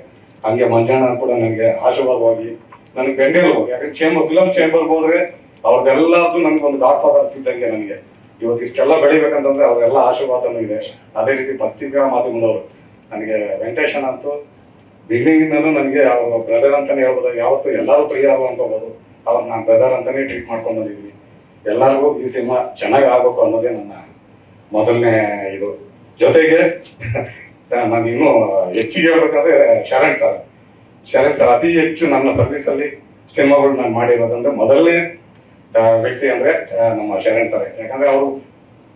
ಹಂಗೆ ಮಂಜಾನ ಕೂಡ ನನಗೆ ಆಶೀರ್ವಾದವಾಗಿ ನನಗೆ ಬೆಂಗಳೂರು, ಯಾಕಂದ್ರೆ ಫಿಲಮ್ ಚೇಂಬರ್ಗೆ ಹೋದ್ರೆ ಅವ್ರದ್ದೆಲ್ಲದ್ದು ನನಗೆ ಒಂದು ಗಾಡ್ ಫಾದರ್ಸ್ ಇದ್ದಂಗೆ. ನನಗೆ ಇವತ್ತು ಇಷ್ಟೆಲ್ಲ ಬೆಳಿಬೇಕಂತಂದ್ರೆ ಅವ್ರೆಲ್ಲ ಆಶೀರ್ವಾದನೂ ಇದೆ. ಅದೇ ರೀತಿ ಪತ್ರಿಕಾ ಮಾಧ್ಯಮದವರು ನನಗೆ ವೆಂಕಟೇಶನ್ ಅಂತೂ ಬಿಗಿನಿಂಗಿಂದನೂ ನನಗೆ ಅವ್ರ ಬ್ರದರ್ ಅಂತಾನೆ ಹೇಳ್ಬೋದು. ಯಾವತ್ತು ಎಲ್ಲರೂ ಪ್ರಿಯ ಅನ್ಕೋಬಹುದು, ಅವ್ರು ನಾನು ಬ್ರದರ್ ಅಂತಾನೆ ಟ್ರೀಟ್ ಮಾಡ್ಕೊಂಡು ಬಂದಿದ್ದೀನಿ. ಎಲ್ಲರಿಗೂ ಈ ಸಿನಿಮಾ ಚೆನ್ನಾಗಿ ಆಗ್ಬೇಕು ಅನ್ನೋದೇ ನನ್ನ ಮೊದಲನೇ ಇದು. ಜೊತೆಗೆ ನಾನು ಇನ್ನೂ ಹೆಚ್ಚಿಗೆ ಹೇಳ್ಬೇಕಾದ್ರೆ ಶರಣ್ ಸರ್ ಅತಿ ಹೆಚ್ಚು ನನ್ನ ಸರ್ವಿಸ್ ಅಲ್ಲಿ ಸಿನಿಮಾಗಳು ನಾನು ಮಾಡಿರೋದಂದ್ರೆ ಮೊದಲನೇ ವ್ಯಕ್ತಿ ಅಂದ್ರೆ ನಮ್ಮ ಶರಣ್ ಸರ್. ಯಾಕಂದ್ರೆ ಅವರು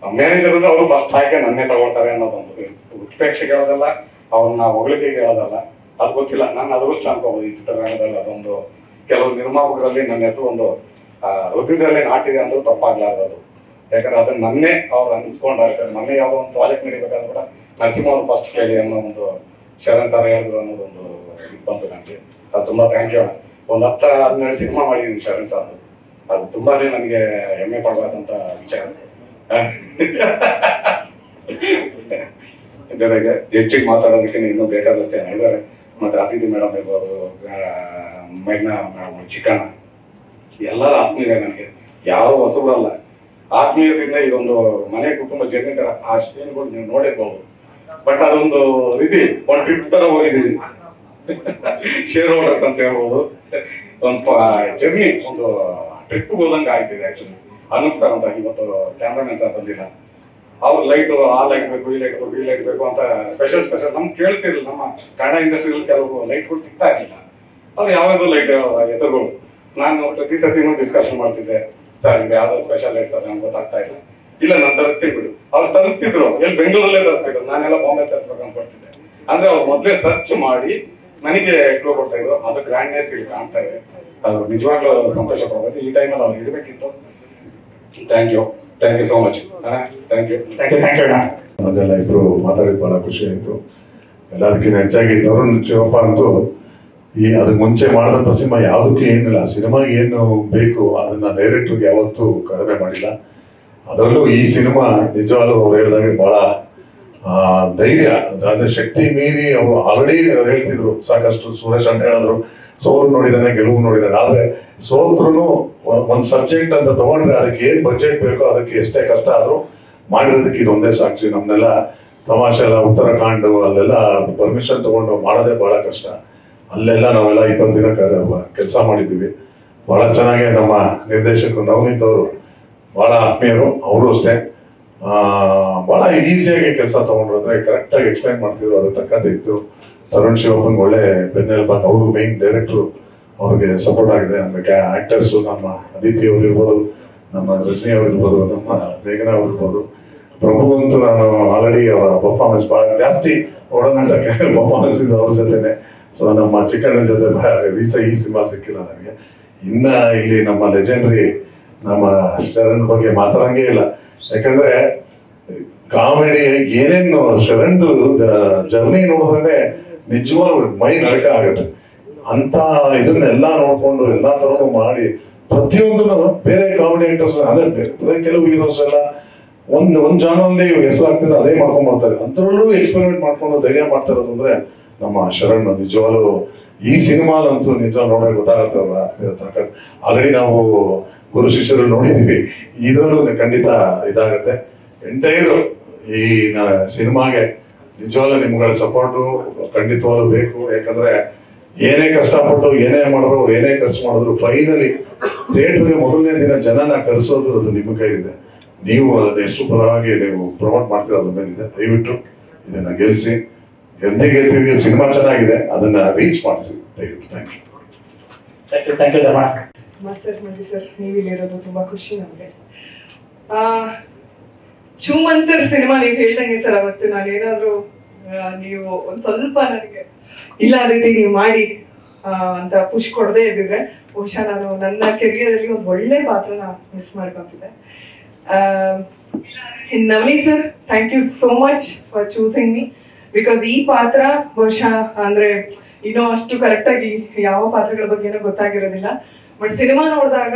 ಮ್ಯಾನೇಜರ್ ಅಂದ್ರೆ ಅವರು ಫಸ್ಟ್ ಆಯ್ಕೆ ನನ್ನೇ ತಗೊಳ್ತಾರೆ ಅನ್ನೋದೊಂದು ಉತ್ಪ್ರೇಕ್ಷೆಗೆ ಹೇಳೋದಲ್ಲ, ಅವ್ರನ್ನ ಹೊಗಳಿಕೆಗೆ ಹೇಳೋದಲ್ಲ, ಅದು ಗೊತ್ತಿಲ್ಲ. ನಾನು ಅದೃಷ್ಟ ಅನ್ಕೋಬಹುದು ಈ ಚಿತ್ರರಂಗದಲ್ಲಿ. ಅದೊಂದು ಕೆಲವು ನಿರ್ಮಾಪಕರಲ್ಲಿ ನನ್ನ ಹೆಸರು ಒಂದು ಹೃದಯದಲ್ಲೇ ನಾಟಿದೆ ಅಂದ್ರೂ ತಪ್ಪಾಗ್ಲಾರ್ದು. ಯಾಕಂದ್ರೆ ಅದನ್ನ ನನ್ನೇ ಅವ್ರು ಅನ್ಸ್ಕೊಂಡಿರ್ತಾರೆ. ಮೊನ್ನೆ ಯಾವುದೋ ಒಂದು ಪ್ರಾಜೆಕ್ಟ್ ನಡೀಬೇಕಾದ್ರೆ ಕೂಡ ನರಸಿಂಹ ಅವ್ರು ಫಸ್ಟ್ ಕೇಳಿ ಅನ್ನೋ ಒಂದು ಶರಣ್ ಸರ್ ಹೇಳಿದ್ರು ಅನ್ನೋದೊಂದು ಇದು ಬಂತು ನನಗೆ. ಅದು ತುಂಬಾ ಥ್ಯಾಂಕ್ ಯು. ಒಂದು 10-12 ಸಿನಿಮಾ ಮಾಡಿದ್ದೀನಿ ಶರಣ್ ಸರ್. ಅದು ತುಂಬಾನೇ ನನಗೆ ಹೆಮ್ಮೆ ಪಡಬಾರ್ದಂತ ವಿಚಾರ. ಜೊತೆಗೆ ಹೆಚ್ಚಿಗೆ ಮಾತಾಡೋದಕ್ಕೆ ಇನ್ನೂ ಬೇಕಾದಷ್ಟೇ ಹೇಳಿದ್ದಾರೆ. ಮತ್ತೆ ಅತಿಥಿ ಮೇಡಮ್ ಇರ್ಬೋದು, ಮೇಘ್ನಾ ಮೇಡಮ್, ಚಿಕ್ಕಣ್ಣ, ಎಲ್ಲರ ಆತ್ಮೀಯರೇ. ನನಗೆ ಯಾವ ಹೊಸಬರಲ್ಲ, ಆತ್ಮೀಯದಿಂದ ಇದೊಂದು ಮನೆ ಕುಟುಂಬ ಜರ್ನಿ ತರ. ಆ ಸೀನ್ಗಳು ನೀವು ನೋಡಿರ್ಬೋದು. ಬಟ್ ಅದೊಂದು ರೀತಿ ಒಂದು ಟ್ರಿಪ್ ತರ ಹೋಗಿದ್ದೀವಿ. ಶೇರ್ ಹೋಲ್ಡರ್ಸ್ ಅಂತ ಹೇಳ್ಬೋದು. ಒಂದು ಜರ್ನಿ, ಒಂದು ಟ್ರಿಪ್ ಹೋದಂಗೆ ಆಗ್ತಿದೆ ಆಕ್ಚುಲಿ. ಅನಂತ್ ಸರ್ ಅಂತ ಇವತ್ತು ಕ್ಯಾಮ್ರಾಮನ್ ಸರ್ ಬಂದಿಲ್ಲ. ಅವ್ರು ಲೈಟ್ ಆ ಲೈಟ್ ಬೇಕು, ಈ ಲೈಟ್ ಬೇಕು, ಈ ಲೈಟ್ ಬೇಕು ಅಂತ ಸ್ಪೆಷಲ್ ನಮ್ಗೆ ಕೇಳ್ತಿರ್ಲಿಲ್ಲ. ನಮ್ಮ ಕನ್ನಡ ಇಂಡಸ್ಟ್ರಿಯಲ್ಲಿ ಕೆಲವು ಲೈಟ್ಗಳು ಸಿಗ್ತಾ ಇರಲಿಲ್ಲ. ಅವ್ರು ಯಾವ್ದು ಲೈಟ್ ಹೆಸರುಗಳು ನಾನು ಪ್ರತಿ ಸತಿನೂ ಡಿಸ್ಕಷನ್ ಮಾಡ್ತಿದ್ದೆ. ಸರ್ ಇದು ಯಾವ್ದು ಸ್ಪೆಷಲ್ ಲೈಟ್ ಸರ್ ನಮ್ಗೆ ಗೊತ್ತಾಗ್ತಾ ಇಲ್ಲ ನಾನು ತರಿಸ್ತೀನಿ ಬಿಡು. ಅವ್ರು ತರಿಸ್ತಿದ್ರು, ಎಲ್ಲಿ ಬೆಂಗಳೂರಲ್ಲೇ ತರಿಸ್ತಿದ್ರು, ನಾನೆಲ್ಲ ಬಾಂಬೆ ತರಿಸ್ಬೇಕು ಅನ್ಕೊಳ್ತಿದ್ದೆ. ಅಂದ್ರೆ ಅವ್ರು ಮೊದಲೇ ಸರ್ಚ್ ಮಾಡಿ ನನಗೆ ಕ್ಲೂ ಕೊಡ್ತಾ ಇದ್ರು. ಅದು ಗ್ರ್ಯಾಂಡ್ನೆಸ್ ಇಲ್ಲಿ ಕಾಣ್ತಾ ಇದೆ. ಅದು ನಿಜವಾಗ್ಲೂ ಸಂತೋಷ ಪಡ್ಬೋದು. ಈ ಟೈಮಲ್ಲಿ ಅವ್ರು ಇಡಬೇಕಿತ್ತು. Thank you so much. Thank you. ಅದೆಲ್ಲ ಇಬ್ರು ಮಾತಾಡಿದ್ ಬಹಳ ಖುಷಿ ಆಯ್ತು. ಎಲ್ಲದಕ್ಕಿಂತ ಹೆಚ್ಚಾಗಿ ತರುಣ್ ಶಿವಪ್ಪ ಅಂತೂ ಅದಕ್ಕೆ ಮುಂಚೆ ಮಾಡಿದಂಥ ಸಿನಿಮಾ ಯಾವುದಕ್ಕೂ ಏನಿಲ್ಲ, ಸಿನಿಮಾಗೆ ಏನು ಬೇಕು ಅದನ್ನ ಡೈರೆಕ್ಟರ್ಗೆ ಯಾವತ್ತೂ ಕಡಿಮೆ ಮಾಡಿಲ್ಲ. ಅದರಲ್ಲೂ ಈ ಸಿನಿಮಾ ನಿಜವಾಗ್ಲೂ ಅವ್ರು ಹೇಳಿದಾಗ ಬಹಳ ಧೈರ್ಯ, ಅಂದ್ರೆ ಶಕ್ತಿ ಮೀರಿ ಅವರು ಆಲ್ರೆಡಿ ಹೇಳ್ತಿದ್ರು ಸಾಕಷ್ಟು. ಸುರೇಶ್ ಅಣ್ಣ ಹೇಳಿದ್ರು ಸೋಲು ನೋಡಿದಾನೆ, ಗೆಲುವು ನೋಡಿದಾನೆ. ಆದ್ರೆ ಸೋತ್ರು ಒಂದ್ ಸಬ್ಜೆಕ್ಟ್ ಅಂತ ತಗೊಂಡ್ರೆ ಅದಕ್ಕೆ ಏನ್ ಬಜೆಟ್ ಬೇಕೋ ಅದಕ್ಕೆ ಎಷ್ಟೇ ಕಷ್ಟ ಆದ್ರೂ ಮಾಡಿರೋದಕ್ಕೆ ಇದೊಂದೇ ಸಾಕ್ಷಿ. ನಮ್ನೆಲ್ಲ ತಮಾಷೆ ಎಲ್ಲ ಉತ್ತರಾಖಂಡ್ ಅಲ್ಲೆಲ್ಲ ಪರ್ಮಿಷನ್ ತಗೊಂಡು ಮಾಡೋದೇ ಬಹಳ ಕಷ್ಟ. ಅಲ್ಲೆಲ್ಲ ನಾವೆಲ್ಲ 20 ದಿನ ಕೆಲಸ ಮಾಡಿದ್ದೀವಿ. ಬಹಳ ಚೆನ್ನಾಗಿ ನಮ್ಮ ನಿರ್ದೇಶಕರು ನವನೀತ್ ಅವರು ಬಹಳ ಆತ್ಮೀಯರು. ಅವರು ಅಷ್ಟೇ ಬಹಳ ಈಸಿಯಾಗಿ ಕೆಲಸ ತಗೊಂಡ್ರು. ಅಂದ್ರೆ ಕರೆಕ್ಟ್ ಆಗಿ ಎಕ್ಸ್ಪ್ಲೈನ್ ಮಾಡ್ತಿದ್ರು, ಅದ್ರ ತಕ್ಕಂತೆ ಇತ್ತು. ತರುಣ್ ಶಿವಪ್ಪಂಗೆ ಒಳ್ಳೆ ಬೆನ್ನೆಲುಬಾಗಿ ಅವರು ಮೇನ್ ಡೈರೆಕ್ಟ್ರು ಅವ್ರಿಗೆ ಸಪೋರ್ಟ್ ಆಗಿದೆ. ಆಮೇಲೆ ಆಕ್ಟರ್ಸು ನಮ್ಮ ಅದಿತಿ ಅವ್ರು ಇರ್ಬೋದು, ನಮ್ಮ ರಜನಿ ಅವ್ರು ಇರ್ಬೋದು, ನಮ್ಮ ಮೇಘನಾ ಅವ್ರು ಇರ್ಬೋದು. ಪ್ರಭು ಅಂತೂ ನಾನು ಆಲ್ರೆಡಿ ಅವರ ಪರ್ಫಾರ್ಮೆನ್ಸ್ ಭಾಳ ಜಾಸ್ತಿ ಒಡನಾಟ ಪರ್ಫಾರ್ಮೆನ್ಸ್ ಇದೆ ಅವ್ರ ಜೊತೆನೆ. ಸೊ ನಮ್ಮ ಚಿಕ್ಕಣ್ಣನ ಜೊತೆ ಈ ಸಿನಿಮಾ ಸಿಕ್ಕಿಲ್ಲ ನನಗೆ. ಇನ್ನ ಇಲ್ಲಿ ನಮ್ಮ ಲೆಜೆಂಡ್ರಿ ನಮ್ಮ ಶರಣ್ ಬಗ್ಗೆ ಮಾತಾಡಂಗೇ ಇಲ್ಲ. ಯಾಕಂದ್ರೆ ಕಾಮಿಡಿ ಏನೇನು ಶರಣ್ದು ಜರ್ನಿ ನೋಡಿದ್ರೆ ನಿಜವಾಗ್ಲೂ ಮೈ ನಡಕ ಆಗುತ್ತೆ. ಅಂತ ಇದನ್ನೆಲ್ಲ ನೋಡ್ಕೊಂಡು ಎಲ್ಲಾ ತರನು ಮಾಡಿ ಪ್ರತಿಯೊಂದನ್ನು ಬೇರೆ ಕಾಮಿಡಿ ಆಕ್ಟರ್ಸ್ ಅಂದ್ರೆ ಕೆಲವು ಹೀರೋಸ್ ಎಲ್ಲ ಒಂದ್ ಜಾನಲ್ಲಿ ಹೆಸರಾಗ್ತಿದ್ರೆ ಅದೇ ಮಾಡ್ಕೊಂಡ್ ಬರ್ತಾರೆ. ಅಂತರಲ್ಲೂ ಎಕ್ಸ್ಪೆರಿಮೆಂಟ್ ಮಾಡ್ಕೊಂಡು ಧೈರ್ಯ ಮಾಡ್ತಾ ಇರೋದು ಅಂದ್ರೆ ನಮ್ಮ ಶರಣ್. ನಿಜವಾಗ್ಲೂ ಈ ಸಿನಿಮಾಲಂತೂ ನಿಜ ನೋಡೋಕೆ ಗೊತ್ತಾಗತ್ತಲ್ಲ ತಾಕತ್. ಆಲ್ರೆಡಿ ನಾವು ಗುರು ಶಿಷ್ಯರು ನೋಡಿದೀವಿ, ಇದ್ರಲ್ಲೂ ಖಂಡಿತ ಇದಾಗತ್ತೆ. ಎಂಟೈರ್ ಈ ಸಿನಿಮಾಗೆ ನಿಜವಾಗ್ಲೂ ನಿಮ್ಗಳ ಸಪೋರ್ಟು ಖಂಡಿತವಾಗ್ಲೂ ಬೇಕು. ಯಾಕಂದ್ರೆ ಏನೇ ಕಷ್ಟಪಟ್ಟು ಏನೇ ಮಾಡಿದ್ರು, ಅವ್ರು ಏನೇ ಖರ್ಚು ಮಾಡಿದ್ರು, ಫೈನಲಿ ಥಿಯೇಟರ್ಗೆ ಮೊದಲನೇ ದಿನ ಜನನ ಕರೆಸೋದು ಅದು ನಿಮ್ಮ ಕೈಲಿದೆ. ನೀವು ಅದನ್ನ ಎಷ್ಟು ಪರವಾಗಿ ನೀವು ಪ್ರಮೋಟ್ ಮಾಡ್ತೀರ ಅದ್ರ ಮೇಲಿದೆ. ದಯವಿಟ್ಟು ಇದನ್ನ ಗೆಲ್ಲಿಸಿ, ಗೆಲ್ತೀವಿ. ಸಿನಿಮಾ ಚೆನ್ನಾಗಿದೆ, ಅದನ್ನ ರೀಚ್ ಮಾಡಿಸಿ ದಯವಿಟ್ಟು. Thank you. Thank you Dharmanna. Master Manju sir, ನೀವಿಲ್ಲಿರೋದು ತುಂಬಾ ಖುಷಿ ನಮಗೆ. ಚೂಮಂತರ್ ಸಿನಿಮಾ ನೀವು ಹೇಳ್ದಂಗೆ ಸರ್, ಅವತ್ತು ನಾನೇನಾದ್ರೂ ನೀವು ಒಂದ್ ಸ್ವಲ್ಪ ನನಗೆ ಇಲ್ಲ ರೀತಿ ನೀವು ಮಾಡಿ ಅಂತ ಪುಷ್ ಕೊಡದೇ ಇದ್ದಿದ್ರೆ ಬಹುಶಃ ನಾನು ನನ್ನ ಕೆರಿಯರ್ ಅಲ್ಲಿ ಒಂದು ಒಳ್ಳೆ ಪಾತ್ರನ ಮಿಸ್ ಮಾಡ್ಕೊಂತಿದ್ದೆ. Navani sir, thank you so much for choosing me. Because ಈ ಪಾತ್ರ ಬಹುಶಃ ಅಂದ್ರೆ ಇನ್ನೂ ಅಷ್ಟು ಕರೆಕ್ಟ್ ಆಗಿ ಯಾವ ಪಾತ್ರಗಳ ಬಗ್ಗೆನೂ ಗೊತ್ತಾಗಿರೋದಿಲ್ಲ. ಬಟ್ ಸಿನಿಮಾ ನೋಡಿದಾಗ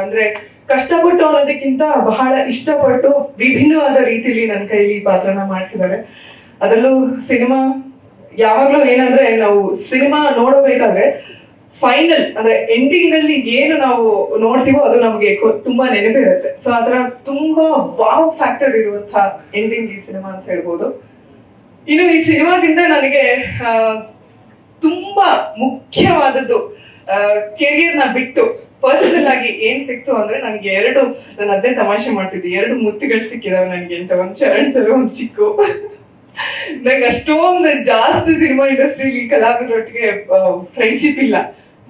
ಅಂದ್ರೆ ಕಷ್ಟಪಟ್ಟು ಅನ್ನೋದಕ್ಕಿಂತ ಬಹಳ ಇಷ್ಟಪಟ್ಟು ವಿಭಿನ್ನವಾದ ರೀತಿಯಲ್ಲಿ ನನ್ನ ಕೈಲಿ ಈ ಪಾತ್ರನ ಮಾಡಿಸಿದ್ದಾರೆ. ಅದರಲ್ಲೂ ಸಿನಿಮಾ ಯಾವಾಗ್ಲೂ ಏನಂದ್ರೆ ನಾವು ಸಿನಿಮಾ ನೋಡಬೇಕಾದ್ರೆ ಫೈನಲ್ ಅಂದ್ರೆ ಎಂಡಿಂಗ್ ನಲ್ಲಿ ಏನು ನಾವು ನೋಡ್ತೀವೋ ಅದು ನಮ್ಗೆ ತುಂಬಾ ನೆನಪಿರುತ್ತೆ. ಸೊ ಆತರ ತುಂಬಾ ವಾವ್ ಫ್ಯಾಕ್ಟರ್ ಇರುವಂತಹ ಎಂಡಿಂಗ್ ಈ ಸಿನಿಮಾ ಅಂತ ಹೇಳ್ಬೋದು. ಇನ್ನು ಈ ಸಿನಿಮಾದಿಂದ ನನಗೆ ತುಂಬಾ ಮುಖ್ಯವಾದದ್ದು ಕೆರಿಯರ್ ನ ಬಿಟ್ಟು ಪರ್ಸನಲ್ ಆಗಿ ಏನ್ ಸಿಕ್ತು ಅಂದ್ರೆ ನನಗೆ ನಾನು ಅದೇ ತಮಾಷೆ ಮಾಡ್ತಿದ್ದೆ, 2 ಮುತ್ತುಗಳು ಸಿಕ್ಕಿದಾವೆ ನನಗೆ ಅಂತ. ಒಂದ್ ಶರಣ್ ಸರ್, ಒಂದ್ ಚಿಕ್ಕು. ನಂಗೆ ಅಷ್ಟೊಂದು ಜಾಸ್ತಿ ಸಿನಿಮಾ ಇಂಡಸ್ಟ್ರಿಲಿ ಕಲಾವಿದರೊಟ್ಟಿಗೆ ಫ್ರೆಂಡ್ಶಿಪ್ ಇಲ್ಲ.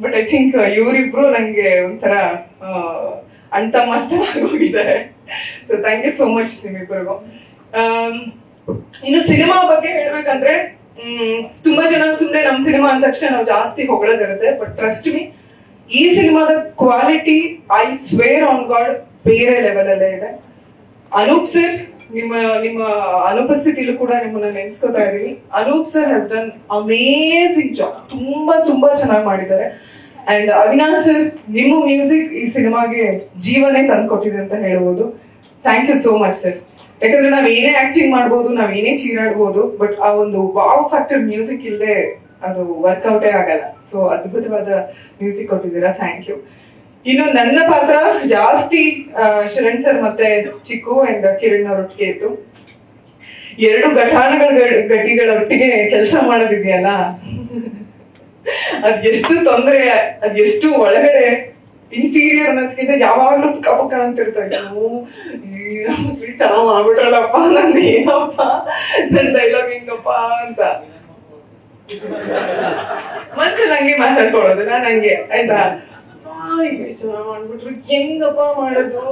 ಬಟ್ ಐ ಥಿಂಕ್ ಇವರಿಬ್ರು ನಂಗೆ ಒಂಥರ ಅಣ್ತಮ್ಮಸ್ತರ ಆಗೋಗಿದ್ದಾರೆ. So thank you so much ನಿಮ್ಮಿಬ್ಬರಿಗೂ. ಇನ್ನು ಸಿನಿಮಾ ಬಗ್ಗೆ ಹೇಳ್ಬೇಕಂದ್ರೆ ತುಂಬಾ ಜನ ಸುಮ್ಮನೆ ನಮ್ ಸಿನಿಮಾ ಅಂದ ತಕ್ಷಣ ನಾವು ಜಾಸ್ತಿ ಹೊಗಳೋದಿರುತ್ತೆ. ಬಟ್ ಟ್ರಸ್ಟ್ ಮೀ, ಈ ಸಿನಿಮಾದ quality I square on god ಬೇರೆ ಲೆವೆಲ್ ಅಲ್ಲೇ ಇದೆ. ಅನೂಪ್ ಸರ್, ನಿಮ್ಮ ಅನುಪಸ್ಥಿತಿಲೂ ಕೂಡ ನಿಮ್ಮನ್ನ ನೆನ್ಸ್ಕೊತಾ ಇದೀನಿ. Anoop sir has done amazing job, ತುಂಬಾ ಚೆನ್ನಾಗಿ ಮಾಡಿದ್ದಾರೆ. ಅಂಡ್ ಅವಿನಾಶ್ ಸರ್, ನಿಮ್ಮ ಮ್ಯೂಸಿಕ್ ಈ ಸಿನಿಮಾಗೆ ಜೀವನೇ ತಂದ್ಕೊಟ್ಟಿದೆ ಅಂತ ಹೇಳ್ಬೋದು. Thank you so much sir. ಯಾಕಂದ್ರೆ ನಾವ್ ಏನೇ ಆಕ್ಟಿಂಗ್ ಮಾಡ್ಬೋದು, ನಾವ್ ಏನೇ ಚೀರಾಡ್ಬೋದು, ಬಟ್ ಆ ಒಂದು ವಾವ್ ಫ್ಯಾಕ್ಟರ್ ಮ್ಯೂಸಿಕ್ ಇಲ್ಲದೆ ಅದು ವರ್ಕೌಟೇ ಆಗಲ್ಲ. ಸೊ ಅದ್ಭುತವಾದ ಮ್ಯೂಸಿಕ್ ಕೊಟ್ಟಿದ್ದೀರಾ, ಥ್ಯಾಂಕ್ ಯು. ಇನ್ನು ನನ್ನ ಪಾತ್ರ ಜಾಸ್ತಿ ಶರಣ್ ಸರ್ ಮತ್ತೆ ಚಿಕ್ಕು ಅಂಡ್ ಕಿರಣ್ ಅವರೊಟ್ಟಿಗೆ ಇತ್ತು. 2 ಗಟ್ಟಿಗಳೊಟ್ಟಿಗೆ ಕೆಲಸ ಮಾಡೋದಿದೆಯಲ್ಲ, ಅದ್ ಎಷ್ಟು ತೊಂದರೆ, ಅದ್ ಎಷ್ಟು ಒಳಗಡೆ ಇನ್ಫೀರಿಯರ್ ಅನ್ನೋದಕ್ಕಿಂತ ಯಾವಾಗ್ಲೂ ಪಕ್ಕ ಅಂತಿರ್ತಾರೆ. ಚೆನ್ನಾಗ್ ಮಾಡ್ಬಿಟ್ರಲ್ಲಪ್ಪ, ನಂದು ಏನಪ್ಪ ನನ್ ಡೈಲಾಗ್ ಹಿಂಗಪ್ಪ ಅಂತ ಮನ್ಸಲ್ಲಿ ಹಂಗೆ ಮಾತಾಡ್ಕೊಳ್ಳೋದು. ನಾನು ಹಂಗೆ ಆಯ್ತಾ, ಎಷ್ಟು ಚೆನ್ನಾಗ್ ಮಾಡ್ಬಿಟ್ರು, ಹೆಂಗಪ್ಪ ಮಾಡೋದು.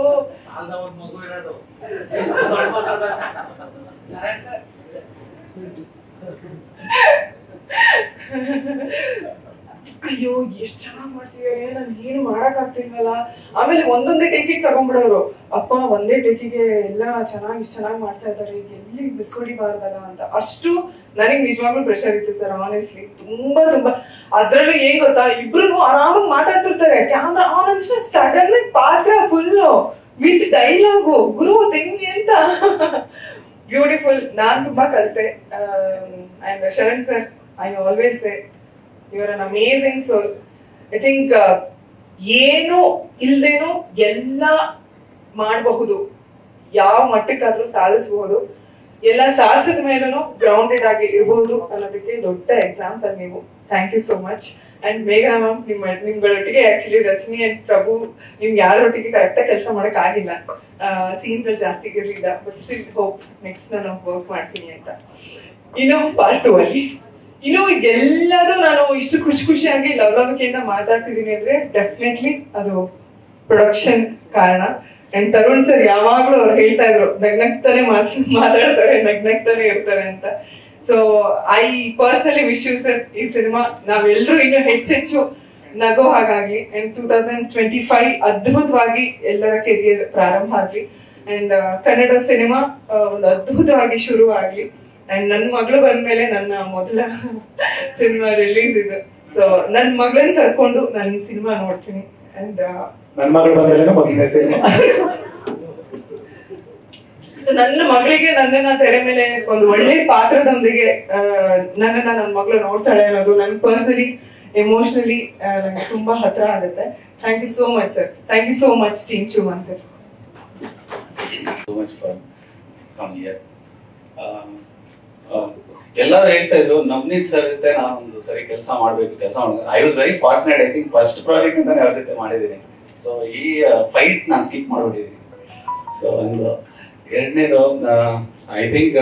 ಅಯ್ಯೋ ಎಷ್ಟ್ ಚೆನ್ನಾಗ್ ಮಾಡ್ತಿದಾರೆ, ನನ್ ಏನು ಮಾಡಕ್ ಆಗ್ತಿಲ್ವಲ್ಲ. ಆಮೇಲೆ ಒಂದೊಂದೇ ಟೇಕಿಗೆ ತಗೊಂಡ್ಬಿಡೋರು, ಅಪ್ಪ ಒಂದೇ ಟೇಕಿಗೆ ಎಲ್ಲ ಇಷ್ಟ ಚೆನ್ನಾಗಿ ಮಾಡ್ತಾ ಇದ್ದಾರೆ, ಈಗ ಎಲ್ಲಿ ಬಿಸ್ಕೊಡಿಬಾರ್ದಲ್ಲ ಅಂತ. ಅಷ್ಟು ನನಗೆ ನಿಜವಾಗ್ಲೂ ಪ್ರೆಷರ್ ಇತ್ತು ಸರ್, ಆನೆಸ್ಟ್ಲಿ. ತುಂಬಾ ಅದ್ರಲ್ಲೂ ಏನ್ ಗೊತ್ತಾ, ಇಬ್ರು ಆರಾಮಾಗಿ ಮಾತಾಡ್ತಿರ್ತಾರೆ, ಕ್ಯಾಮ್ರಾ ಆನ್ ಅಂದ್ರೆ ಸಡನ್ ಪಾತ್ರ ಫುಲ್ ವಿತ್ ಡೈಲಾಗು, ಗುರು ತೆಂಗಿ ಅಂತ ಬ್ಯೂಟಿಫುಲ್. ನಾನ್ ತುಂಬಾ ಕಲಿತೆ. And Sharan sir, I always say you are an amazing soul. I think ಏನು ಇಲ್ದೇನು ಎಲ್ಲ ಮಾಡಬಹುದು, ಯಾವ ಮಟ್ಟಕ್ಕಾದ್ರೂ ಸಾಧಿಸಬಹುದು. ಎಲ್ಲ ಸಾಧಿಸಿದ ಮೇಲೂ ಗ್ರೌಂಡೆಡ್ ಆಗಿ ಇರಬಹುದು ಅನ್ನೋದಕ್ಕೆ ದೊಡ್ಡ ಎಕ್ಸಾಂಪಲ್ ನೀವು. Thank you so much. And ಮೇಘನಾ ಮ್ಯಾಮ್, ನಿಮ್ಗಳೊಟ್ಟಿಗೆ ಆಕ್ಚುಲಿ ರಶ್ಮಿ ಅಂಡ್ ಪ್ರಭು ನಿಮ್ಗೆ ಯಾರೊಟ್ಟಿಗೆ ಕರೆಕ್ಟಾಗಿ ಕೆಲಸ ಮಾಡಕ್ ಆಗಿಲ್ಲ, ಸೀನ್ಗಳು ಜಾಸ್ತಿ ಇರಲಿಲ್ಲ. ಬಟ್ ಸ್ಟಿಲ್ ಹೋಪ್ ನೆಕ್ಸ್ಟ್ ನಾನು ವರ್ಕ್ ಮಾಡ್ತೀನಿ ಅಂತ. ಇನ್ನು ಪಾರ್ಟ್ 2 ಅಲ್ಲಿ ಇನ್ನು ಎಲ್ಲರೂ ನಾನು ಇಷ್ಟು ಖುಷಿಯಾಗಿ ಲವಲವಿಕೆಯಿಂದ ಮಾತಾಡ್ತಿದ್ದೀನಿ ಅಂದ್ರೆ ಡೆಫಿನೆಟ್ಲಿ ಅದು ಪ್ರೊಡಕ್ಷನ್ ಕಾರಣ. ಅಂಡ್ ತರುಣ್ ಸರ್ ಯಾವಾಗ್ಲೂ ಅವ್ರು ಹೇಳ್ತಾ ಇದ್ರು ನಗ್ನಗ್ತಾನೆ ಮಾತಾಡ್ತಾರೆ, ನಗ್ನಗ್ತಾನೆ ಇರ್ತಾರೆ ಅಂತ. So I personally wish you sir, ಈ ಸಿನಿಮಾ ನಾವೆಲ್ಲರೂ ಇನ್ನು ಹೆಚ್ಚೆಚ್ಚು ನಗೋ ಹಾಗಾಗಿ. ಅಂಡ್ 2025 ಅದ್ಭುತವಾಗಿ ಎಲ್ಲರ ಕೆರಿಯರ್ ಪ್ರಾರಂಭ ಆಗ್ಲಿ. ಅಂಡ್ ಕನ್ನಡ ಸಿನಿಮಾ ಒಂದು ಅದ್ಭುತವಾಗಿ ಶುರು ಆಗ್ಲಿ. ಅಂಡ್ ನನ್ನ ಮಗಳು ಬಂದ್ಮೇಲೆ ನನ್ನ ಮೊದಲ ಸಿನಿಮಾ ರಿಲೀಸ್ ಇದೆ. ಸೊ ನನ್ನ ಮಗಳನ್ನ ಕರ್ಕೊಂಡು ನಾನು ಈ ಸಿನಿಮಾ ನೋಡ್ತೀನಿ. ಅಂಡ್ ನನ್ನ ಮಗಳು ಬಂದ್ಮೇಲೆ ಮೊದಲನೇ ಸಿನಿಮಾ. ಸೊ ನನ್ನ ಮಗಳಿಗೆ ನನ್ನನ್ನ ತೆರೆ ಮೇಲೆ ಒಂದು ಒಳ್ಳೆ ಪಾತ್ರದೊಂದಿಗೆ ನನ್ನ ಮಗಳು ನೋಡ್ತಾಳೆ ಅನ್ನೋದು ನನ್ ಪರ್ಸನಲಿ ಎಮೋಷನಲಿ ನಂಗೆ ತುಂಬಾ ಹತ್ರ ಆಗುತ್ತೆ. Thank you so much sir. Thank you so much team Choomanthar. So much for coming here. ಎಲ್ಲರೂ ಹೇಳ್ತಾ ಇದ್ರು ನವನೀತ್ ಸರ್ ಜೊತೆ ನಾನು ಒಂದು ಸರಿ ಕೆಲಸ ಮಾಡಬೇಕು. I was very fortunate. I think first project ಅಂತಾನೆ ಅವ್ರ ಜೊತೆ ಮಾಡಿದ್ದೀನಿ. ಸೊ ಈ ಫೈಟ್ ನಾನು ಸ್ಕಿಪ್ ಮಾಡ್ಬಿಟ್ಟಿದ್ದೀನಿ. ಸೊ ಒಂದು ಎರಡನೇದು ಐ ಥಿಂಕ್